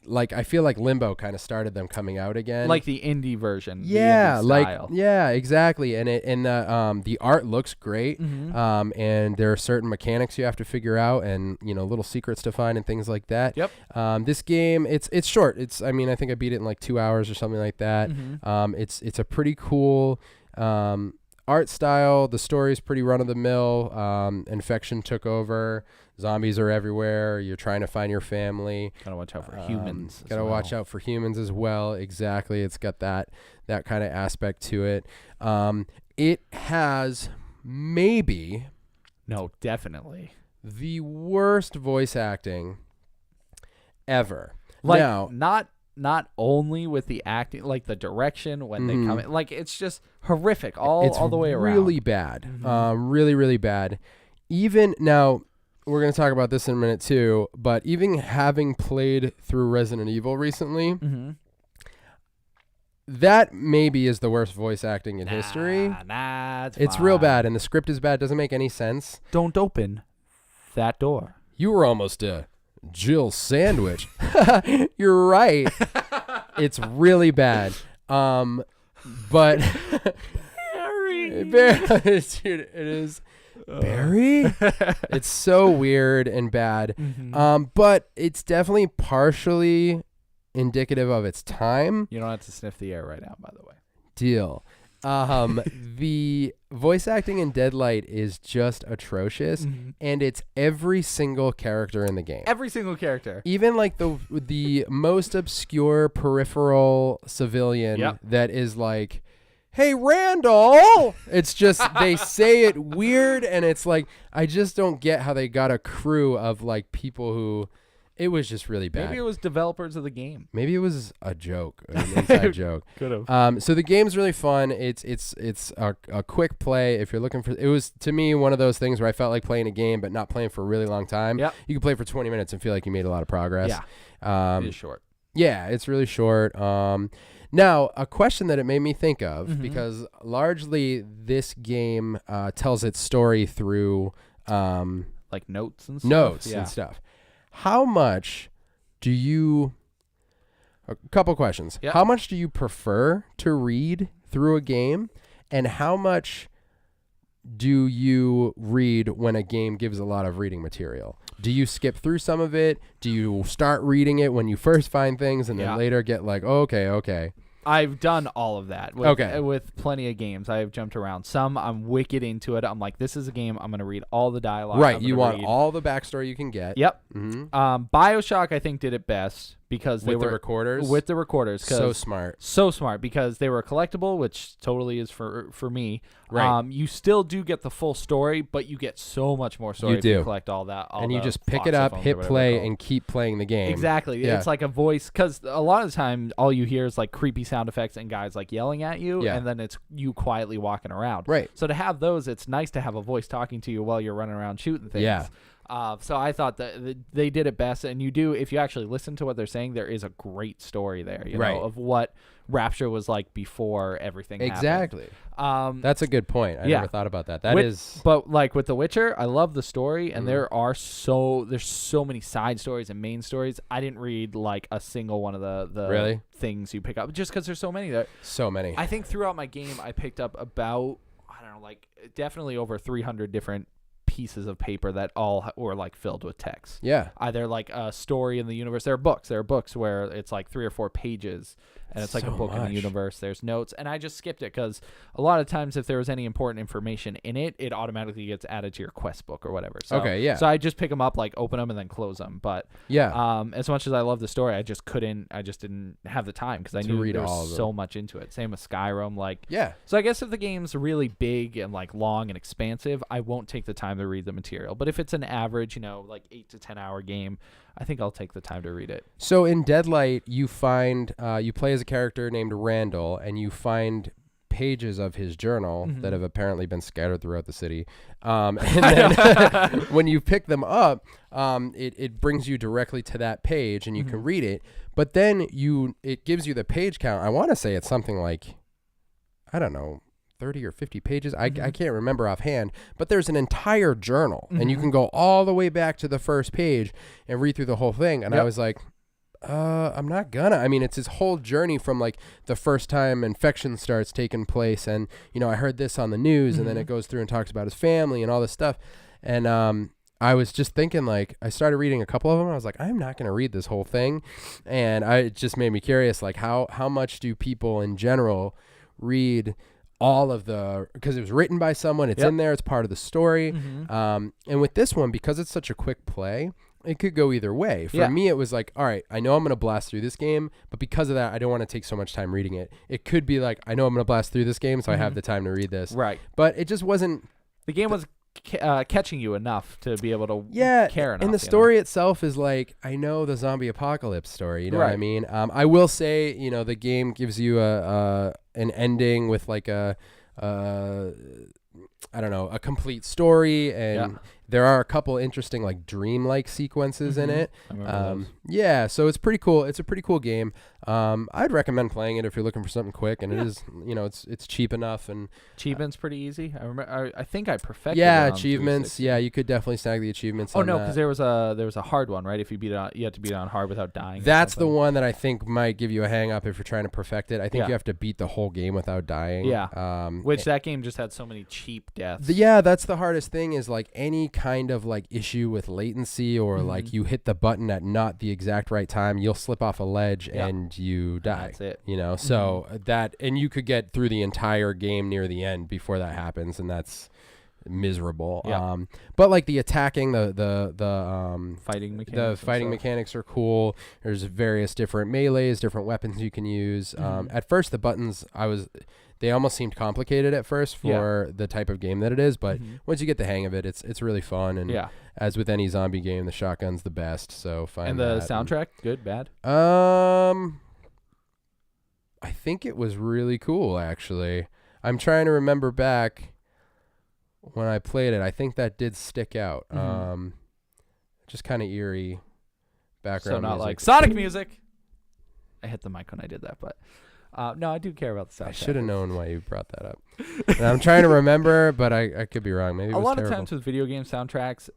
Like I feel like Limbo kind of started them coming out again,
like the indie version.
Yeah,
the indie style.
yeah, exactly. And the art looks great.
Mm-hmm.
And there are certain mechanics you have to figure out, and little secrets to find and things like that.
Yep.
This game it's short. I think I beat it in like 2 hours or something like that.
Mm-hmm.
It's a pretty cool art style. The story's pretty run of the mill. Infection took over. Zombies are everywhere. You're trying to find your family.
Gotta watch out for humans.
Gotta watch out for humans as well. Exactly. It's got that kind of aspect to it. It has maybe
definitely
the worst voice acting ever.
Like
now,
not only with the acting, like the direction when they come in, like it's just horrific all the way around.
Really bad.
Mm-hmm.
Really, really bad. Even now, we're going to talk about this in a minute too, but even having played through Resident Evil recently, that maybe is the worst voice acting in history. It's real bad, and the script is bad. Doesn't make any sense.
Don't open that door.
You were almost a Jill sandwich. You're right. It's really bad. But
Barry.
Dude, it is. Barry? It's so weird and bad. But it's definitely partially indicative of its time.
You don't have to sniff the air right now, by the way.
Deal. The voice acting in Deadlight is just atrocious, and it's every single character in the game.
Every single character.
Even like the most obscure peripheral civilian that is like, hey, Randall. It's just they say it weird, and it's like I just don't get how they got a crew of like people who. It was just really bad.
Maybe it was developers of the game.
Maybe it was a joke, an inside joke.
Could have.
So the game's really fun. It's a quick play. If you're looking for, it was to me one of those things where I felt like playing a game but not playing for a really long time.
Yep.
You can play for 20 minutes and feel like you made a lot of progress.
Yeah. It is short.
Yeah, it's really short. Now, a question that it made me think of, because largely this game tells its story through
like notes and stuff.
And stuff. How much do you... A couple questions.
Yep.
How much do you prefer to read through a game? And how much do you read when a game gives a lot of reading material? Do you skip through some of it? Do you start reading it when you first find things and then later get like, oh, okay.
I've done all of that with plenty of games. I've jumped around. Some I'm wicked into it. I'm like, this is a game. I'm going to read all the dialogue.
Right. You want all the backstory you can get.
Yep. BioShock, I think, did it best because they
with
were
the recorders.
with the recorders.
So smart.
So smart because they were collectible, which totally is for me.
Right.
You still do get the full story, but you get so much more story
You
if you
do.
collect all that.
And you just pick it up, hit play, and keep playing the game.
Exactly.
Yeah.
It's like a voice, because a lot of the time all you hear is like creepy sound effects and guys like yelling at you,
Yeah.
and then it's you quietly walking around.
Right.
So to have those, it's nice to have a voice talking to you while you're running around shooting things.
Yeah.
So I thought that they did it best, and you do, if you actually listen to what they're saying, there is a great story there, you know, of what Rapture was like before everything
Exactly.
happened.
That's a good point. I never thought about that.
But like with The Witcher, I love the story, and there's so many side stories and main stories. I didn't read like a single one of the things you pick up, just because there's so many there.
So many.
I think throughout my game, I picked up about, I don't know, like definitely over 300 different pieces of paper that all were like filled with text.
Yeah.
Either like a story in the universe. There are books where it's like 3 or 4 pages, and it's like a book in the universe. There's notes, and I just skipped it because a lot of times if there was any important information in it, it automatically gets added to your quest book or whatever. So,
okay, yeah.
So I just pick them up, like open them, and then close them. But as much as I love the story, I just didn't have the time because I knew there was so much into it. Same with Skyrim. Like, yeah. So I guess if the game's really big and like long and expansive, I won't take the time to read the material. But if it's an average, like 8 to 10 hour game, I think I'll take the time to read it.
So in Deadlight, you find you play as a character named Randall, and you find pages of his journal that have apparently been scattered throughout the city. And then when you pick them up, it brings you directly to that page, and you can read it. But then it gives you the page count. I want to say it's something like, I don't know, 30 or 50 pages. I can't remember offhand, but there's an entire journal, and you can go all the way back to the first page and read through the whole thing. And I was like, I'm not gonna. I mean, it's his whole journey from like the first time infection starts taking place, and I heard this on the news, and then it goes through and talks about his family and all this stuff. And I was just thinking, like, I started reading a couple of them. I was like, I'm not gonna read this whole thing, and it just made me curious, like how much do people in general read all of because it was written by someone, it's in there, it's part of the story. And with this one, because it's such a quick play, it could go either way. For me, it was like, all right, I know I'm going to blast through this game, but because of that, I don't want to take so much time reading it. It could be like, I know I'm going to blast through this game, so I have the time to read this. Right. But it just wasn't.
The game was catching you enough to be able to care enough.
And the story itself is like, I know the zombie apocalypse story, you know what I mean? I will say, the game gives you an ending with like a complete story, and there are a couple interesting like dream-like sequences in it. So it's pretty cool. It's a pretty cool game. I'd recommend playing it if you're looking for something quick, and it is, it's cheap enough, and
achievement's pretty easy. I remember. I think I perfected.
Yeah, achievements. Yeah, you could definitely snag the achievements.
Oh no, because there was a hard one, right? If you beat it on, you had to beat it on hard without dying.
That's the one that I think might give you a hang up if you're trying to perfect it. I think you have to beat the whole game without dying.
Yeah. Which that game just had so many cheap deaths.
That's the hardest thing, is like any kind of like issue with latency, or like you hit the button at not the exact right time, you'll slip off a ledge and you die.
That's it.
So and you could get through the entire game near the end before that happens, and that's miserable. But like the attacking, the
fighting mechanics,
mechanics are cool. There's various different melees, different weapons you can use. At first, the buttons they almost seemed complicated at first for the type of game that it is, but once you get the hang of it, it's really fun. And as with any zombie game, the shotgun's the best. So find
the soundtrack, good, bad?
I think it was really cool, actually. I'm trying to remember back when I played it. I think that did stick out. Just kind of eerie background
music. So not
music.
like Sonic music. I hit the mic when I did that, but no, I do care about the soundtrack.
I should have known why you brought that up. And I'm trying to remember, but I could be wrong. Maybe it was
a lot
terrible.
of times with video game soundtracks,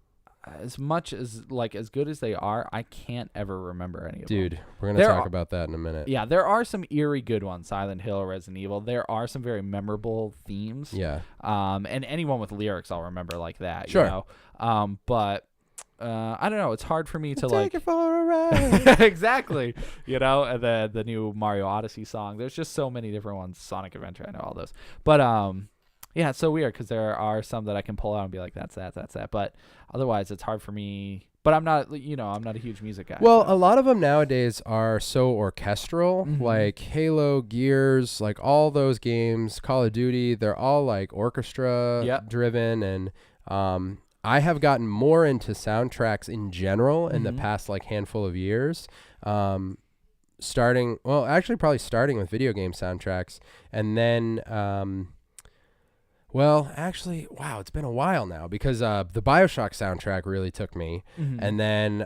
as much as like as good as they are, I can't ever remember any of them.
Dude, we're gonna talk about that in a minute.
Yeah, there are some eerie good ones, Silent Hill, Resident Evil. There are some very memorable themes.
Yeah.
And anyone with lyrics I'll remember like that.
Sure.
You know? But I don't know. It's hard for me to
take it for a ride.
Exactly. And the new Mario Odyssey song. There's just so many different ones. Sonic Adventure. I know all those. But yeah, it's so weird because there are some that I can pull out and be like, that's that. But otherwise, it's hard for me But I'm not, I'm not a huge music guy.
Well,
so.
a lot of them nowadays are so orchestral, like Halo, Gears, like all those games, Call of Duty, they're all like orchestra driven. And I have gotten more into soundtracks in general in the past like handful of years. Probably starting with video game soundtracks, and then it's been a while now because the BioShock soundtrack really took me, and then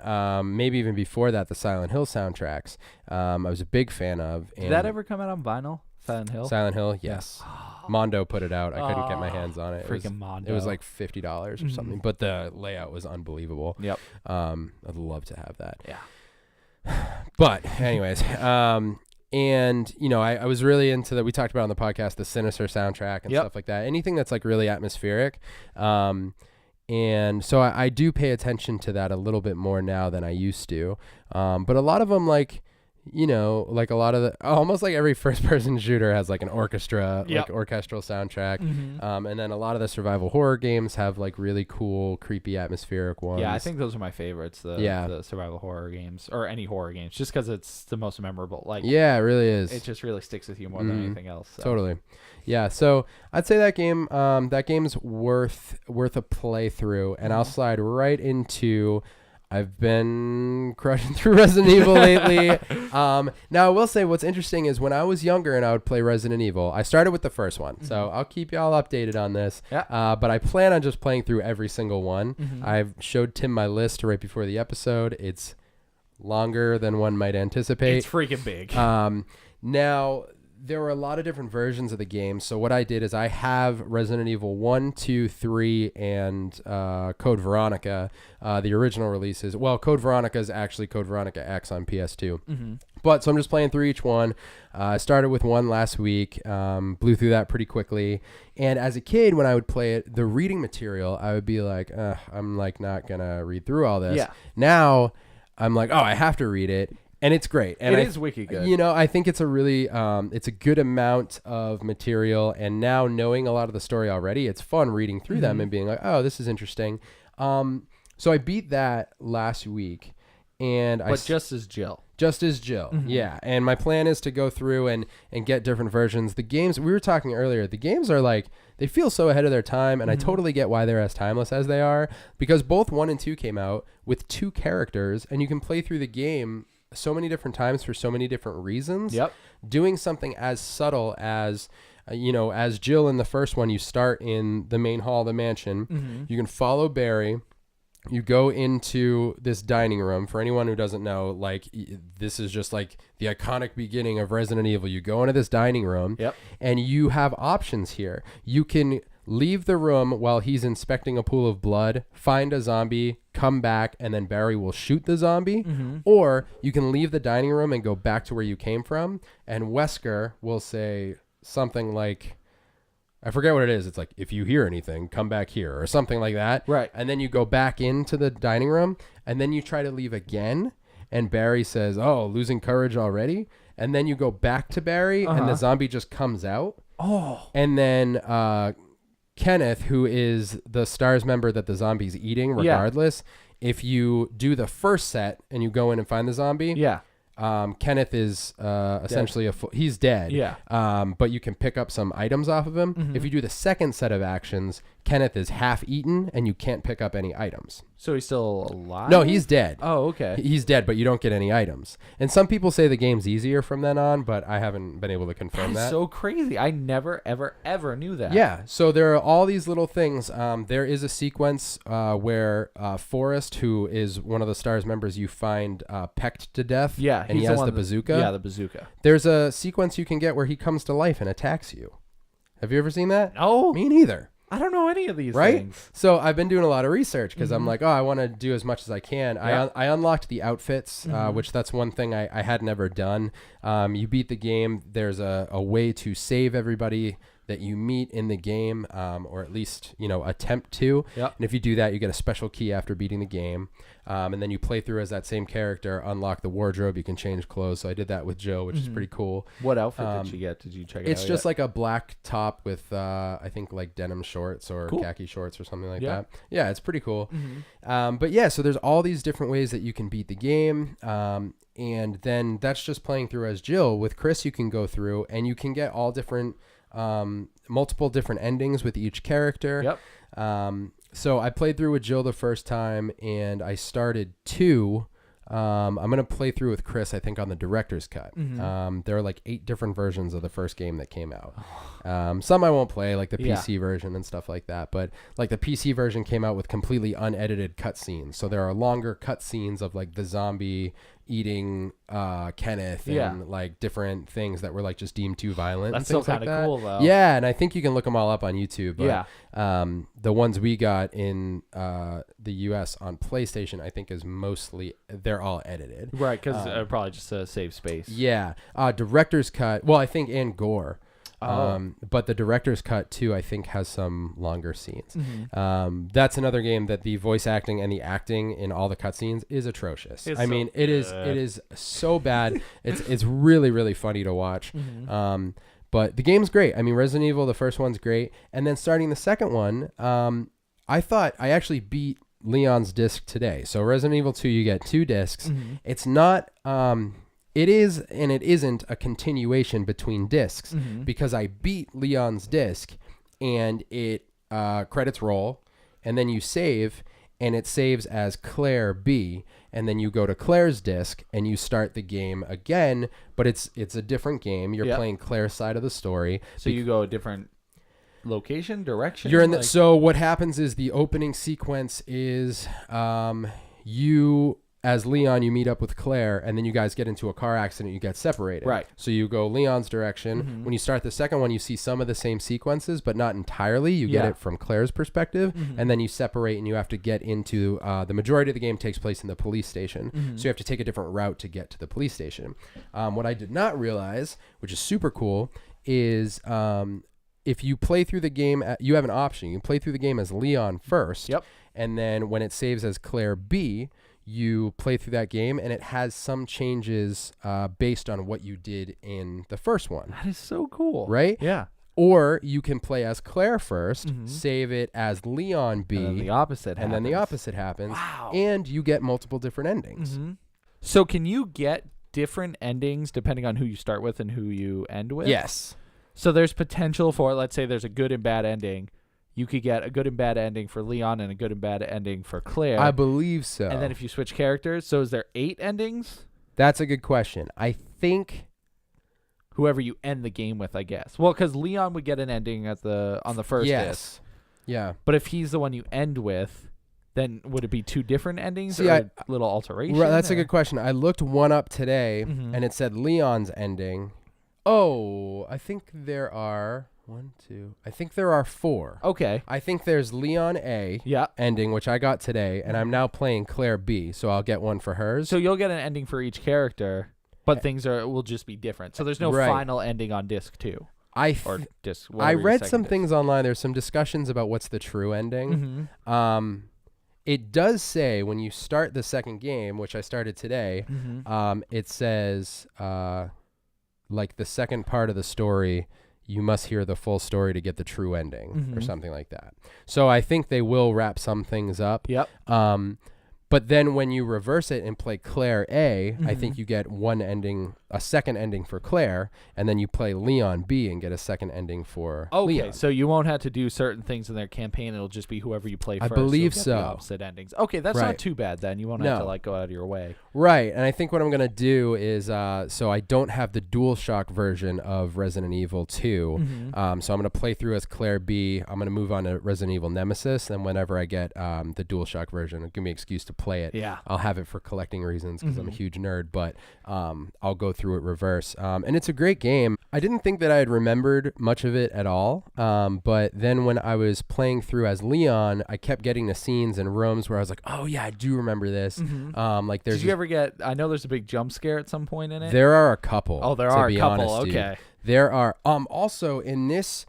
maybe even before that, the Silent Hill soundtracks I was a big fan of.
Did that ever come out on vinyl? Silent Hill?
Silent Hill, yes. Mondo put it out. I couldn't get my hands on it.
Mondo.
It was like $50 or something, but the layout was unbelievable.
Yep.
I'd love to have that.
Yeah.
But anyways, and I was really into we talked about on the podcast, the Sinister soundtrack and stuff like that. Anything that's like really atmospheric. And so I do pay attention to that a little bit more now than I used to. But a lot of them, like, like a lot of almost like every first person shooter has like an orchestra, like orchestral soundtrack. And then a lot of the survival horror games have like really cool, creepy, atmospheric ones.
Yeah, I think those are my favorites, the survival horror games, or any horror games, just because it's the most memorable. Like, yeah,
it really is.
It just really sticks with you more than anything else. So.
Totally. Yeah, so I'd say that game's worth a playthrough, and I'll slide right into... I've been crushing through Resident Evil lately. Now, I will say what's interesting is when I was younger and I would play Resident Evil, I started with the first one. So I'll keep y'all updated on this. Yeah. But I plan on just playing through every single one. I've showed Tim my list right before the episode. It's longer than one might anticipate.
It's freaking big.
Now... There were a lot of different versions of the game. So what I did is I have Resident Evil 1, 2, 3, and Code Veronica, the original releases. Well, Code Veronica is actually Code Veronica X on PS2. But so I'm just playing through each one. I started with one last week, blew through that pretty quickly. And as a kid, when I would play it, the reading material, I would be like, I'm like not going to read through all this. Yeah. Now I'm like, I have to read it. And it's great. And
it is wicked good.
I think it's a really, it's a good amount of material. And now knowing a lot of the story already, it's fun reading through them and being like, oh, this is interesting. So I beat that last week. But
just as Jill.
Just as Jill, yeah. And my plan is to go through and get different versions. The games, we were talking earlier, the games are like, they feel so ahead of their time. And I totally get why they're as timeless as they are. Because both 1 and 2 came out with 2 characters. And you can play through the game so many different times for so many different reasons. Yep. Doing something as subtle as, as Jill in the first one, you start in the main hall of the mansion. You can follow Barry. You go into this dining room. For anyone who doesn't know, like, this is just like the iconic beginning of Resident Evil. You go into this dining room and you have options here. You can leave the room while he's inspecting a pool of blood, find a zombie, come back, and then Barry will shoot the zombie. Or you can leave the dining room and go back to where you came from, and Wesker will say something like, I forget what it is. It's like, if you hear anything, come back here, or something like that. Right. And then you go back into the dining room, and then you try to leave again, and Barry says, oh, losing courage already? And then you go back to Barry, and the zombie just comes out. Oh. And then Kenneth, who is the STARS member that the zombie's eating, regardless, if you do the first set and you go in and find the zombie, Kenneth is essentially he's dead. Yeah. But you can pick up some items off of him. If you do the second set of actions, Kenneth is half eaten and you can't pick up any items.
So he's still alive?
No, he's dead.
Oh, okay.
He's dead, but you don't get any items. And some people say the game's easier from then on, but I haven't been able to confirm that.
That's so crazy. I never, ever, ever knew that.
Yeah. So there are all these little things. There is a sequence where Forrest, who is one of the STARS members, you find pecked to death. Yeah. And he has the bazooka.
Yeah, the bazooka.
There's a sequence you can get where he comes to life and attacks you. Have you ever seen that?
No.
Me neither.
I don't know any of these things.
So I've been doing a lot of research because I'm like, I want to do as much as I can. Yeah. I unlocked the outfits, which that's one thing I had never done. You beat the game. There's a way to save everybody that you meet in the game, or at least, attempt to.
Yep.
And if you do that, you get a special key after beating the game. And then you play through as that same character, unlock the wardrobe. You can change clothes. So I did that with Jill, which is pretty cool.
What outfit did she get? Did you check it out?
It's just like a black top with, I think, like denim shorts or khaki shorts or something like that. Yeah, it's pretty cool. But yeah, so there's all these different ways that you can beat the game. And then that's just playing through as Jill. With Chris, you can go through and you can get all different, multiple different endings with each character.
Yep.
So I played through with Jill the first time, and I started 2. I'm going to play through with Chris, I think, on the director's cut. There are like 8 different versions of the first game that came out. Some I won't play, like the PC version and stuff like that. But like the PC version came out with completely unedited cutscenes. So there are longer cutscenes of like the zombie eating Kenneth and like different things that were like just deemed too violent.
That's still kind of cool though.
Yeah, and I think you can look them all up on YouTube. But, the ones we got in the US on PlayStation, I think is mostly, they're all edited.
Right, because probably just to save space.
Yeah. Director's cut, well, I think, and gore. But the director's cut too, I think, has some longer scenes. That's another game that the voice acting and the acting in all the cutscenes is atrocious. I mean, it is so bad. It's really, really funny to watch. But the game's great. I mean, Resident Evil, the first one's great. And then starting the second one, I thought I actually beat Leon's disc today. So Resident Evil 2, you get 2 discs. It's not, it is and it isn't a continuation between discs because I beat Leon's disc and it credits roll and then you save and it saves as Claire B, and then you go to Claire's disc and you start the game again, but it's a different game. You're playing Claire's side of the story.
So you go a different location, direction?
You're in the, so what happens is the opening sequence is you, as Leon, you meet up with Claire, and then you guys get into a car accident. You get separated.
Right.
So you go Leon's direction. When you start the second one, you see some of the same sequences, but not entirely. You get it from Claire's perspective, and then you separate, and you have to get into the majority of the game takes place in the police station. So you have to take a different route to get to the police station. What I did not realize, which is super cool, is if you play through the game, you have an option. You can play through the game as Leon first, and then when it saves as Claire B, you play through that game, and it has some changes based on what you did in the first one.
That is so cool.
Right?
Yeah.
Or you can play as Claire first, save it as Leon B,
and then the opposite happens.
And then the opposite happens.
Wow.
And you get multiple different endings.
So can you get different endings depending on who you start with and who you end with?
Yes.
So there's potential for, let's say there's a good and bad ending. You could get a good and bad ending for Leon and a good and bad ending for Claire.
I believe so.
And then if you switch characters, so is there 8 endings?
That's a good question. I think
whoever you end the game with, I guess. Well, because Leon would get an ending on the first disc.
Yeah.
But if he's the one you end with, then would it be 2 different endings
See,
or a little alteration?
Right, that's a good question. I looked one up today, and it said Leon's ending. Oh, I think there are... 1, 2. I think there are 4.
Okay.
I think there's Leon A ending, which I got today, and I'm now playing Claire B, so I'll get one for hers.
So you'll get an ending for each character, but things will just be different. So there's no final ending on disc 2.
I read some things online. There's some discussions about what's the true ending. It does say when you start the second game, which I started today, it says like the second part of the story, you must hear the full story to get the true ending or something like that. So I think they will wrap some things up.
Yep.
But then when you reverse it and play Claire A, I think you get one ending, a second ending for Claire, and then you play Leon B and get a second ending for Leon.
So you won't have to do certain things in their campaign. It'll just be whoever you play first.
I believe
so.
The
opposite endings. Okay, that's not too bad then. You won't have to go out of your way.
Right, and I think what I'm going to do is, so I don't have the DualShock version of Resident Evil 2, so I'm going to play through as Claire B. I'm going to move on to Resident Evil Nemesis, and whenever I get the DualShock version, it'll give me an excuse to play it.
Yeah.
I'll have it for collecting reasons because I'm a huge nerd, but I'll go through it reverse. And it's a great game. I didn't think that I had remembered much of it at all, but then when I was playing through as Leon, I kept getting to scenes and rooms where I was like, oh yeah, I do remember this. Like there's.
Did you ever get? I know there's a big jump scare at some point in it.
There are a couple.
Oh, there are a couple.
Honest,
okay.
There are. Also in this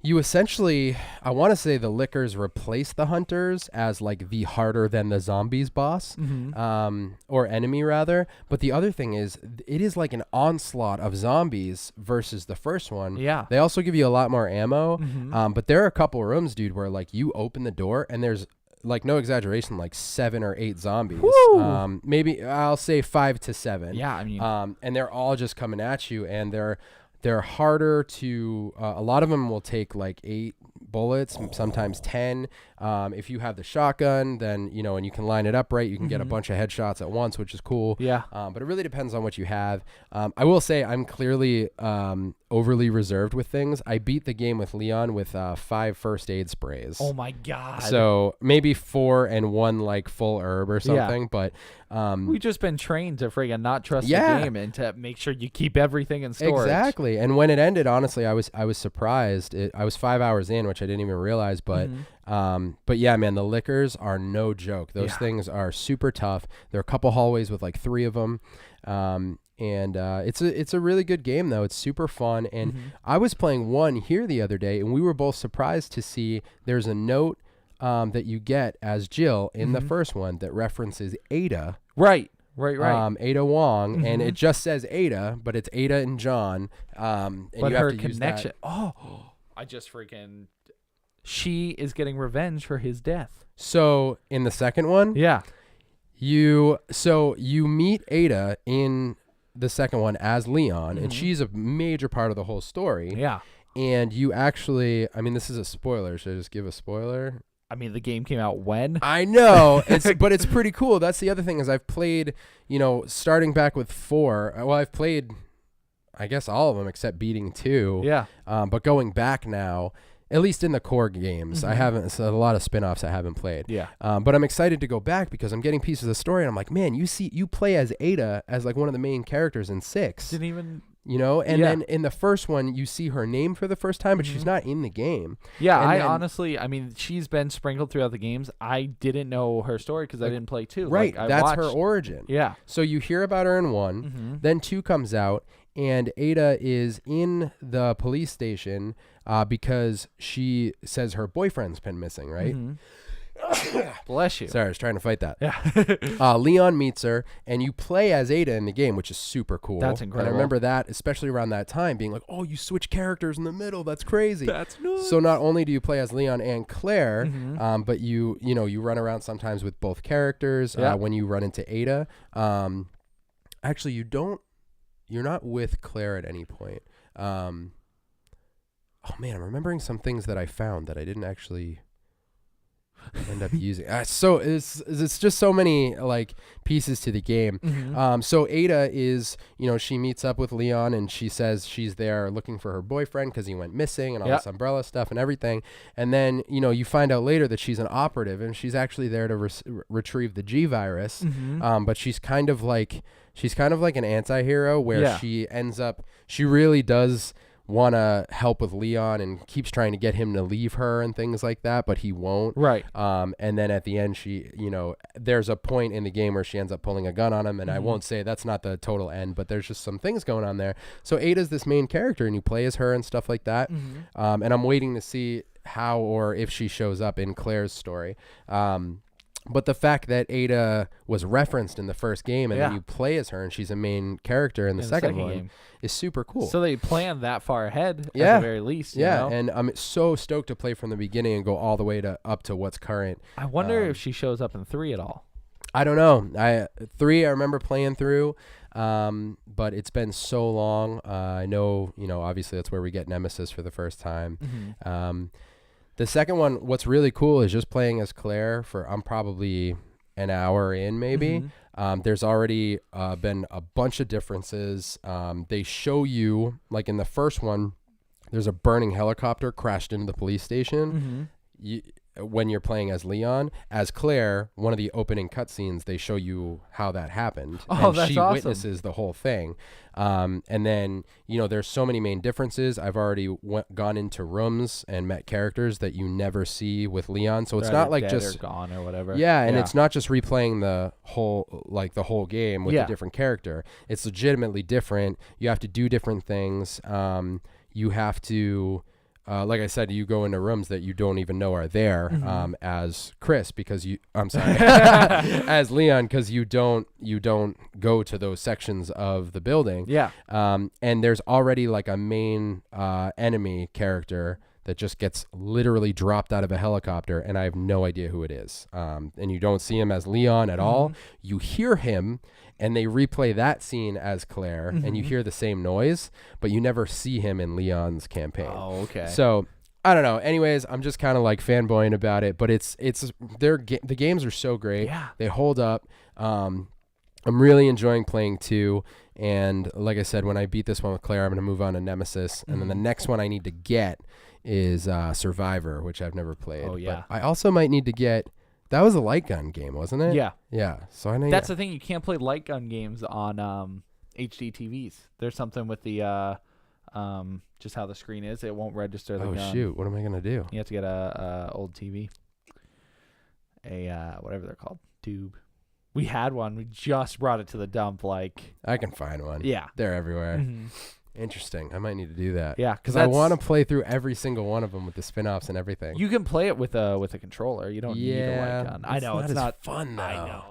You essentially, I want to say the lickers replace the hunters as like the harder than the zombies boss, or enemy rather. But the other thing is, it is like an onslaught of zombies versus the first one.
Yeah.
They also give you a lot more ammo. But there are a couple rooms, dude, where like you open the door and there's, like, no exaggeration, like 7 or 8 zombies. Maybe I'll say 5 to 7.
Yeah, I mean,
and they're all just coming at you, and they're harder to. A lot of them will take like 8 bullets, sometimes 10. If you have the shotgun, then and you can line it up right, you can get a bunch of headshots at once, which is cool.
Yeah.
But it really depends on what you have. I will say I'm clearly overly reserved with things. I beat the game with Leon with 5 first aid sprays.
oh my God.
So maybe 4 and 1 like full herb or something. But
we've just been trained to friggin' not trust the game and to make sure you keep everything in storage.
Exactly. And when it ended, honestly, I was surprised. I was 5 hours in, which I didn't even realize. But yeah, man, the lickers are no joke. Those things are super tough. There are a couple hallways with like 3 of them. And it's a really good game, though. It's super fun. And I was playing 1 here the other day, and we were both surprised to see there's a note that you get as Jill in the first one that references Ada.
Right.
Ada Wong, and it just says Ada, but it's Ada and John. And
but
you
her
have to
connection.
Use that.
I just freaking. She is getting revenge for his death.
So in the second one,
Yeah.
you meet Ada in the second one as Leon, and she's a major part of the whole story.
Yeah.
And you actually, I mean, this is a spoiler. Should I just give a spoiler?
I mean, the game came out when?
I know, but it's pretty cool. That's the other thing is I've played, starting back with 4. Well, I've played, I guess, all of them except beating 2.
Yeah.
But going back now, at least in the core games, I haven't. So a lot of spin-offs I haven't played.
Yeah.
But I'm excited to go back because I'm getting pieces of the story, and I'm like, man, you play as Ada as like one of the main characters in 6.
Didn't even.
And then in the first one, you see her name for the first time, but she's not in the game.
Yeah,
and
honestly, I mean, she's been sprinkled throughout the games. I didn't know her story because I didn't play 2.
Right,
Like,
that's her origin.
Yeah.
So you hear about her in 1, then 2 comes out, and Ada is in the police station because she says her boyfriend's been missing, right?
Bless you.
Sorry, I was trying to fight that.
Yeah.
Leon meets her, and you play as Ada in the game, which is super cool.
That's incredible.
And I remember that, especially around that time, being like, oh, you switch characters in the middle. That's crazy.
That's nuts.
So not only do you play as Leon and Claire, but you run around sometimes with both characters. When you run into Ada, actually, you're not with Claire at any point. Oh man, I'm remembering some things that I found that I didn't actually end up using. So it's just so many like pieces to the game. So Ada is, she meets up with Leon, and she says she's there looking for her boyfriend because he went missing and all this umbrella stuff and everything. And then you find out later that she's an operative, and she's actually there to retrieve the G virus. But she's kind of like an anti-hero where she really does want to help with Leon and keeps trying to get him to leave her and things like that, but he won't.
Right.
And then at the end, she, there's a point in the game where she ends up pulling a gun on him, and I won't say that's not the total end, but there's just some things going on there. So Ada's this main character, and you play as her and stuff like that. And I'm waiting to see how or if she shows up in Claire's story. But the fact that Ada was referenced in the first game, and then you play as her, and she's a main character in the second one, game is super cool.
So they planned that far ahead, at the very least. You know?
And I'm so stoked to play from the beginning and go all the way up to what's current.
I wonder if she shows up in 3 at all.
I don't know. 3 I remember playing through, but it's been so long. I know, obviously that's where we get Nemesis for the first time. The second one, what's really cool is just playing as Claire I'm probably an hour in maybe. There's already been a bunch of differences. They show you, like in the first one, there's a burning helicopter crashed into the police station. When you're playing as Leon. As Claire, one of the opening cutscenes, they show you how that happened.
Oh,
and
that's
she
awesome.
witnesses the whole thing. And then, there's so many main differences. I've already gone into rooms and met characters that you never see with Leon. So it's not like just
gone or whatever.
Yeah, and it's not just replaying the whole game with a different character. It's legitimately different. You have to do different things. You have to like I said, you go into rooms that you don't even know are there as Chris because I'm sorry, as Leon because you don't go to those sections of the building.
Yeah.
And there's already like a main enemy character that just gets literally dropped out of a helicopter, and I have no idea who it is. And you don't see him as Leon at all. You hear him, and they replay that scene as Claire, and you hear the same noise, but you never see him in Leon's campaign.
Oh, okay.
So I don't know. Anyways, I'm just kind of like fanboying about it, but the games are so great.
Yeah.
They hold up. I'm really enjoying playing 2. And like I said, when I beat this one with Claire, I'm going to move on to Nemesis. And then the next one I need to get is Survivor, which I've never played.
Oh, yeah.
But I also might need to get... That was a light gun game, wasn't it?
Yeah.
Yeah. So I know
that's the thing. You can't play light gun games on HD TVs. There's something with the just how the screen is. It won't register the gun.
Oh, shoot. What am I going to do?
You have to get a old TV. Whatever they're called. Tube. We had one. We just brought it to the dump. Like
I can find one.
Yeah.
They're everywhere. Interesting. I might need to do that.
Yeah,
because I want to play through every single one of them with the spin-offs and everything.
You can play it with a controller. You don't need a light gun. I know it's not
fun though.
I know.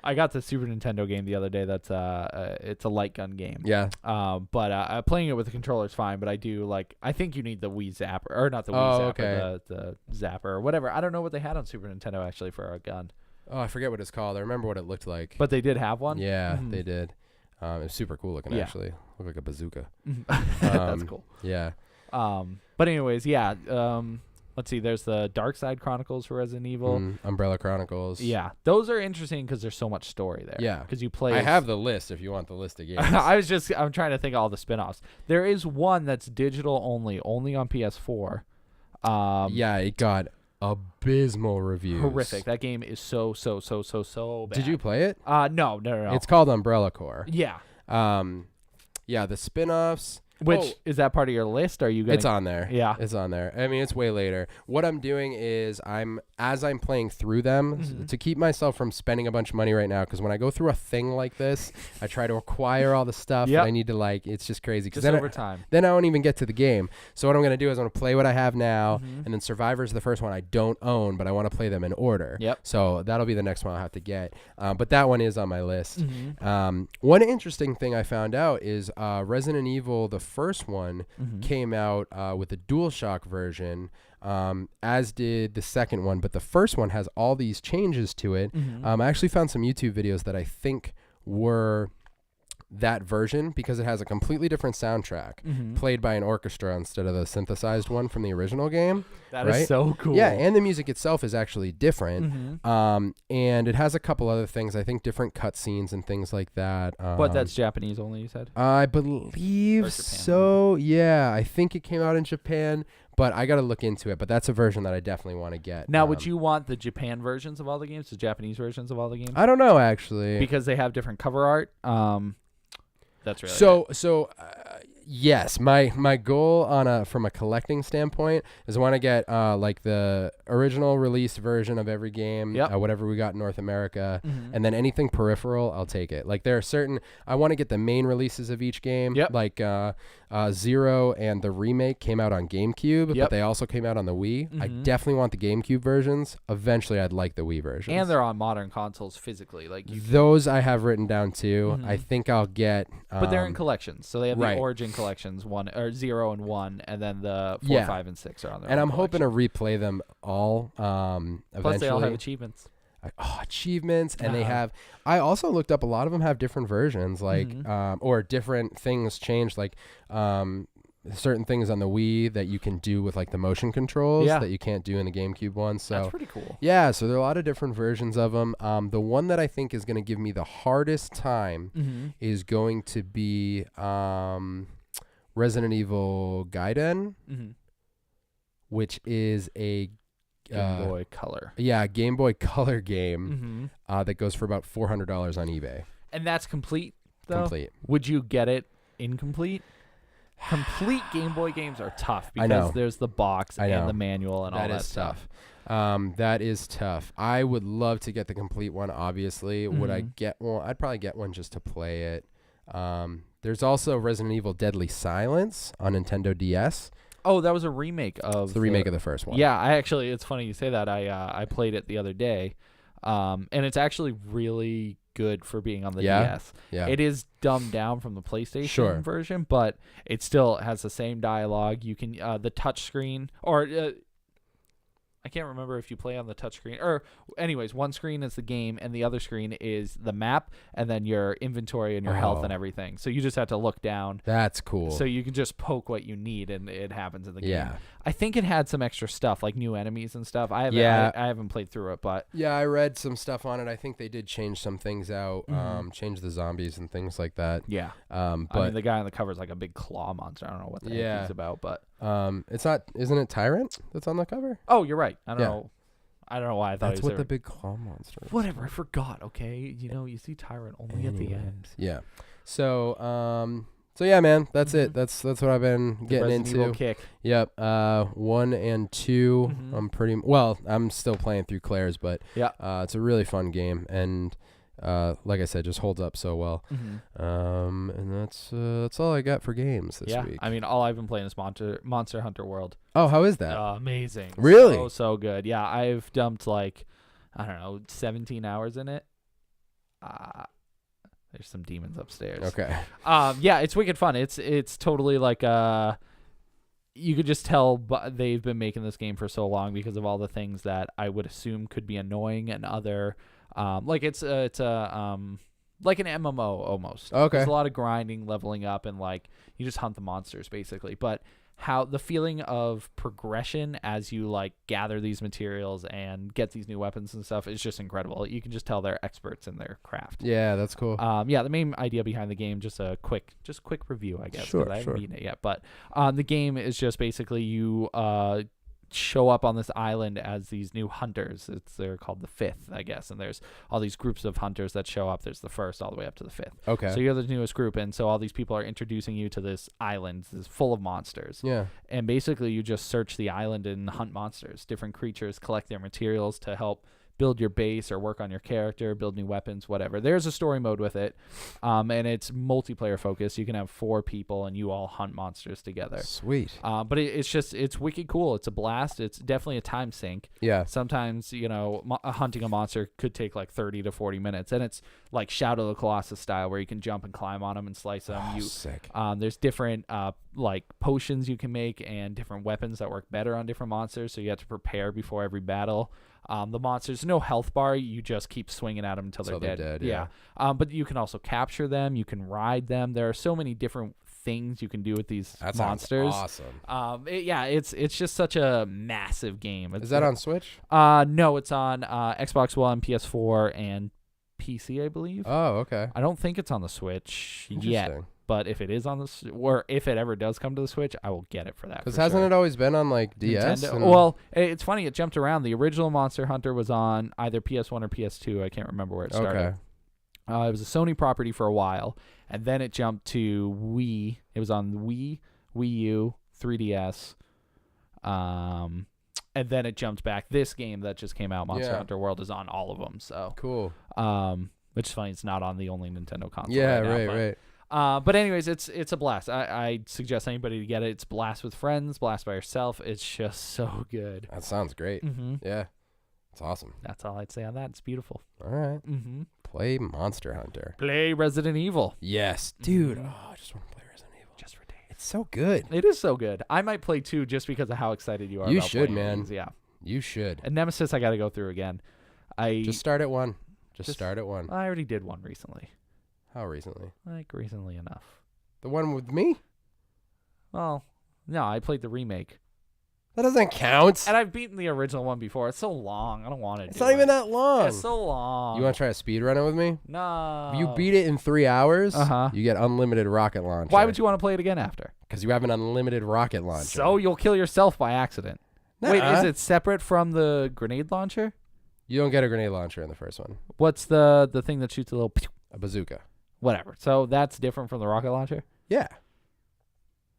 I got the Super Nintendo game the other day. That's it's a light gun game.
Yeah.
But playing it with a controller is fine. But I think you need the Wii Zapper or not the Wii Zapper,
okay.
the Zapper or whatever. I don't know what they had on Super Nintendo actually for a gun.
Oh, I forget what it's called. I remember what it looked like.
But they did have one.
Yeah, they did. It was super cool looking, actually. Looked like a bazooka.
That's cool.
Yeah.
But anyways, yeah. Let's see. There's the Dark Side Chronicles for Resident Evil.
Umbrella Chronicles.
Yeah. Those are interesting because there's so much story there.
Yeah.
Because you play...
I have the list if you want the list of games.
I'm trying to think of all the spinoffs. There is one that's digital only on PS4.
Yeah, it got abysmal reviews.
Horrific. That game is so bad.
Did you play it?
No.
It's called Umbrella Corps.
Yeah.
Yeah, the spin-offs.
Which is that part of your list? Are you going?
It's on there.
Yeah,
it's on there. I mean, it's way later. What I'm doing is as I'm playing through them to keep myself from spending a bunch of money right now. Because when I go through a thing like this, I try to acquire all the stuff. That I need to it's just crazy.
Just over time.
Then I won't even get to the game. So what I'm gonna do is I'm gonna play what I have now, and then Survivor's the first one I don't own, but I want to play them in order.
Yep.
So that'll be the next one I'll have to get. But that one is on my list. One interesting thing I found out is Resident Evil, the first one, came out with a DualShock version, as did the second one, but the first one has all these changes to it. I actually found some YouTube videos that I think were that version because it has a completely different soundtrack played by an orchestra instead of the synthesized one from the original game.
That is so cool.
Yeah, and the music itself is actually different. And it has a couple other things, I think different cutscenes and things like that.
But that's Japanese only, you said?
I believe so. Yeah, I think it came out in Japan, but I got to look into it. But that's a version that I definitely want to get.
Now, would you want the Japan versions of all the games, the Japanese versions of all the games?
I don't know, actually.
Because they have different cover art. That's really
so. Yes, my goal from a collecting standpoint is I want to get like the original release version of every game, whatever we got in North America, and then anything peripheral, I'll take it. Like there are certain I want to get the main releases of each game, like Zero and the remake came out on GameCube, but they also came out on the Wii. I definitely want the GameCube versions. Eventually, I'd like the Wii versions,
and they're on modern consoles physically. Like
those I have written down too. I think I'll get,
but they're in collections, so they have the Origin collections, 1 or 0 and 1, and then the 4, 5, and 6 are on there.
And I'm hoping to replay them all. Eventually.
Plus, they all have achievements.
Achievements, and they have. I also looked up a lot of them have different versions, like or different things changed, like certain things on the Wii that you can do with like the motion controls that you can't do in the GameCube one. So
that's pretty cool.
Yeah, so there are a lot of different versions of them. The one that I think is going to give me the hardest time is going to be Resident Evil Gaiden, which is a
Game Boy Color.
Yeah, Game Boy Color game that goes for about $400 on eBay.
And that's complete, though?
Complete.
Would you get it incomplete? Complete Game Boy games are tough because there's the box and the manual and all that stuff.
That is tough. I would love to get the complete one, obviously. Would I get one? I'd probably get one just to play it. There's also Resident Evil Deadly Silence on Nintendo DS.
Oh, that was a remake of
It's the remake of the first one.
Yeah, it's funny you say that. I played it the other day, and it's actually really good for being on the DS.
Yeah.
It is dumbed down from the PlayStation version, but it still has the same dialogue. You can the touch screen, or I can't remember if you play on the touch screen, or anyways, one screen is the game and the other screen is the map and then your inventory and your health and everything. So you just have to look down.
That's cool.
So you can just poke what you need and it happens in the game.
Yeah.
I think it had some extra stuff like new enemies and stuff. I haven't played through it, but
yeah, I read some stuff on it. I think they did change some things out, change the zombies and things like that.
Yeah.
But
I mean, the guy on the cover is like a big claw monster. I don't know what the heck he's about, but
it's not. Isn't it Tyrant that's on the cover?
Oh, you're right. I don't know. I don't know why I thought
that's
he was
what the big claw monster is.
Whatever, I forgot. Okay, you see Tyrant only at the end.
Yeah. So yeah, man, that's it. That's what I've been getting into.
Evil kick.
Yep. 1 and 2. I'm still playing through Claire's, but it's a really fun game, and like I said, just holds up so well. And that's all I got for games this week.
I mean, all I've been playing is Monster Hunter World.
Oh, how is that?
Amazing.
Really?
So good. Yeah, I've dumped like, I don't know, 17 hours in it. There's some demons upstairs.
Okay.
Yeah, it's wicked fun. It's totally like you could just tell they've been making this game for so long because of all the things that I would assume could be annoying and other like it's like an MMO almost.
Okay.
There's a lot of grinding, leveling up, and like you just hunt the monsters basically. But how the feeling of progression as you like gather these materials and get these new weapons and stuff is just incredible. You can just tell they're experts in their craft.
Yeah, that's cool.
Yeah, the main idea behind the game, just quick review, I guess.
Sure.
I haven't beaten it yet, but the game is just basically you show up on this island as these new hunters. They're called the Fifth, I guess, and there's all these groups of hunters that show up. There's the first all the way up to the Fifth.
Okay.
So you're the newest group, and so all these people are introducing you to this island that's full of monsters.
Yeah.
And basically you just search the island and hunt monsters, different creatures, collect their materials to help build your base or work on your character, build new weapons, whatever. There's a story mode with it, and it's multiplayer focused. You can have 4 people, and you all hunt monsters together.
Sweet.
But it's wicked cool. It's a blast. It's definitely a time sink.
Yeah.
Sometimes, hunting a monster could take like 30 to 40 minutes, and it's like Shadow of the Colossus style where you can jump and climb on them and slice them.
Oh, sick.
There's different like potions you can make and different weapons that work better on different monsters, so you have to prepare before every battle. The monsters, no health bar. You just keep swinging at them until they're dead.
Yeah.
But you can also capture them. You can ride them. There are so many different things you can do with these monsters.
Awesome.
It's just such a massive game.
Is that on Switch?
No, it's on Xbox One, PS4, and PC, I believe.
Oh, okay.
I don't think it's on the Switch yet. But if it is on or if it ever does come to the Switch, I will get it for that.
Because hasn't it always been on like DS?
Well, it's funny. It jumped around. The original Monster Hunter was on either PS1 or PS2. I can't remember where it started.
Okay.
It was a Sony property for a while, and then it jumped to Wii. It was on Wii, Wii U, 3DS, and then it jumped back. This game that just came out, Monster Hunter World, is on all of them. So
cool.
Which is funny. It's not on the only Nintendo console.
Yeah,
right now,
right.
But anyways, it's a blast. I suggest anybody to get it. It's blast with friends, blast by yourself. It's just so good.
That sounds great.
Mm-hmm.
Yeah, it's awesome.
That's all I'd say on that. It's beautiful.
All right.
Mm-hmm.
Play Monster Hunter.
Play Resident Evil.
Yes, dude.
Mm-hmm.
Oh, I just want to play Resident Evil.
Just for days.
It's so good.
It is so good. I might play 2 just because of how excited you are.
You
about
should,
playing
man.
Things. Yeah.
You should.
And Nemesis, I got to go through again.
Just start at 1. Just start at 1.
I already did 1 recently.
How recently?
Like recently enough.
The one with me?
Well, no, I played the remake.
That doesn't count.
And I've beaten the original one before. It's so long. I don't want to do it.
It's not even that long.
It's so long.
You want to try to speed run it with me?
No.
If you beat it in 3 hours, you get unlimited rocket launcher.
Why would you want to play it again after?
Because you have an unlimited rocket launcher.
So you'll kill yourself by accident.
Nuh-uh.
Wait, is it separate from the grenade launcher?
You don't get a grenade launcher in the first one.
What's the thing that shoots a little...
A bazooka.
Whatever. So that's different from the rocket launcher?
Yeah.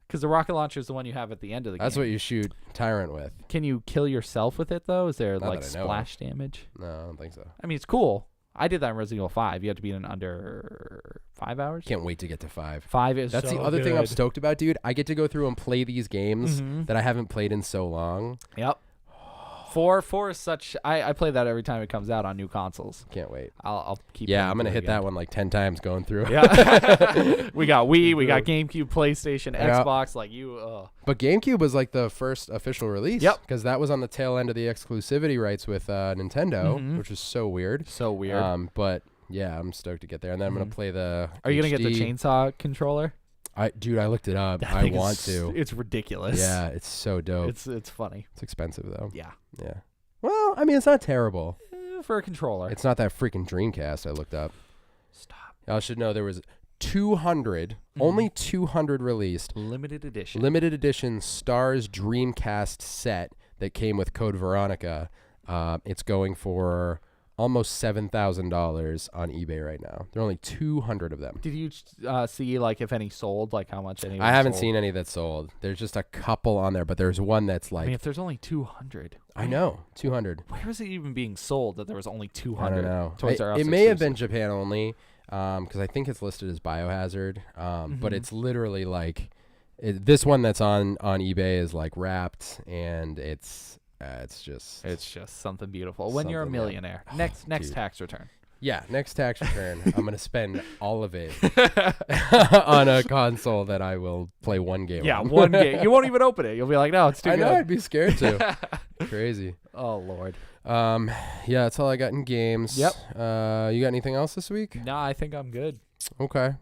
Because the rocket launcher is the one you have at the end of the game.
That's what you shoot Tyrant with.
Can you kill yourself with it, though? Is there,
Not
like,
that I know
splash damage?
No, I don't think so.
I mean, it's cool. I did that in Resident Evil 5. You had to beat it in under 5 hours.
Can't wait to get to 5.
5 is
That's
so
the other thing I'm
good.
stoked about, dude. I get to go through and play these games
Mhm.
that I haven't played in so long.
Yep. 4 is such. I play that every time it comes out on new consoles.
Can't wait.
I'll keep.
Yeah,
playing
I'm gonna
through it
hit
again.
that one like 10 times going through.
Yeah. We got Wii, we got GameCube, PlayStation,
Yeah.
Xbox. Like you.
But GameCube was like the first official release.
Yep.
Because that was on the tail end of the exclusivity rights with Nintendo,
Mhm.
which was so weird.
So weird.
But yeah, I'm stoked to get there, and then I'm gonna play the.
Are you gonna get the
HD.
chainsaw controller?
Dude, I looked it up.
That
I
thing
want
is-
to.
It's ridiculous.
Yeah, it's so dope.
It's funny.
It's expensive though.
Yeah.
Yeah. Well, I mean, it's not terrible.
For a controller.
It's not that freaking Dreamcast I looked up.
Stop.
I should know there was 200, only 200 released,
Limited edition.
limited edition Stars Dreamcast set that came with Code Veronica. It's going for almost $7,000 on eBay right now. There are only 200 of them.
Did you see like if any sold? Like how much any?
I haven't seen any that sold. There's just a couple on there, but there's one that's like,
I mean, if there's only 200,
I know, 200.
where was it even being sold that there was only 200?
I don't know.
Toys R Us
It may have been
exclusive.
Japan only, because I think it's listed as Biohazard. But it's literally like this one that's on eBay is like wrapped, and it's just
something beautiful. When you're a
something, yeah.
millionaire, next
dude.
tax return.
yeah. Next tax return, I'm gonna spend all of it on a console that I will play one game.
Yeah,
on.
one game. You won't even open it. You'll be like, no, it's too
I
good.
know. I'd be scared to. Crazy.
Oh Lord.
Yeah, that's all I got in games.
Yep.
You got anything else this week?
No, I think I'm good.
Okay.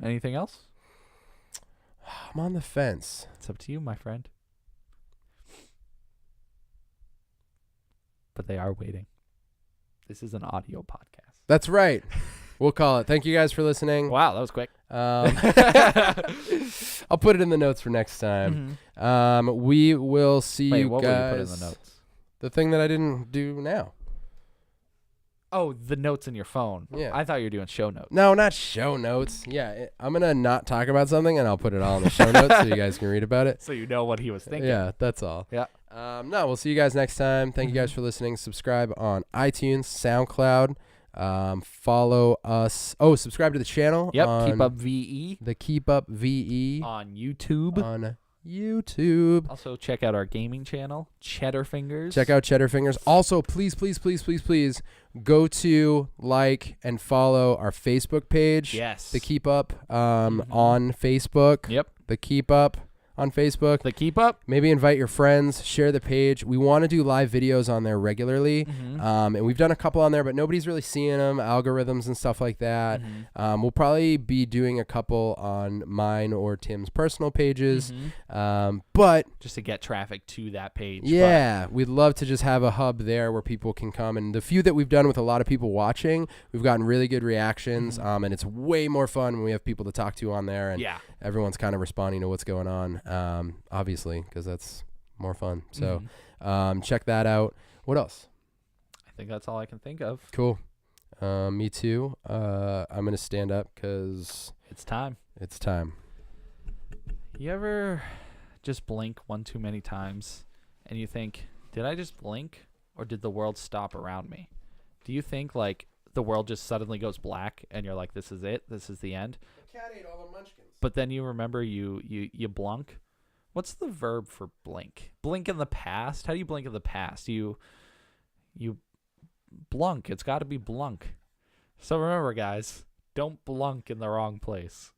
Anything else?
I'm on the fence.
It's up to you, my friend. But they are waiting. This is an audio podcast.
That's right. We'll call it. Thank you guys for listening.
Wow, that was quick.
I'll put it in the notes for next time. We will see
Wait,
you
what
guys.
will you put in the notes?
The thing that I didn't do now.
Oh, the notes in your phone.
Yeah.
I thought you were doing show notes.
No, not show notes. Yeah, I'm going to not talk about something, and I'll put it all in the show notes so you guys can read about it.
So you know what he was thinking.
Yeah, that's all.
Yeah.
No, we'll see you guys next time. Thank you guys for listening. Subscribe on iTunes, SoundCloud. Follow us. Oh, subscribe to the channel.
Yep.
on
Keep Up VE
the Keep Up VE
on YouTube.
on YouTube.
Also, check out our gaming channel, Cheddar Fingers.
Check out Cheddar Fingers. Also, please go to like and follow our Facebook page.
Yes.
The Keep Up on Facebook.
Yep.
The Keep Up on Facebook.
The Keep Up.
Maybe invite your friends, share the page. We want to do live videos on there regularly. And we've done a couple on there, but nobody's really seeing them, algorithms and stuff like that. We'll probably be doing a couple on mine or Tim's personal pages. But
just to get traffic to that page.
yeah, we'd love to just have a hub there where people can come. And the few that we've done with a lot of people watching, we've gotten really good reactions. And it's way more fun when we have people to talk to on there. And
yeah.
everyone's kind of responding to what's going on, obviously, because that's more fun. So check that out. What else?
I think that's all I can think of.
Cool. Me too. I'm going to stand up because
It's time.
it's time.
You ever just blink one too many times and you think, did I just blink or did the world stop around me? Do you think like the world just suddenly goes black and you're like, this is it? This is the end?
The cat ate all the munchkins.
But then you remember you blunk. What's the verb for blink? Blink in the past? How do you blink in the past? You blunk. It's got to be blunk. So remember, guys, don't blunk in the wrong place.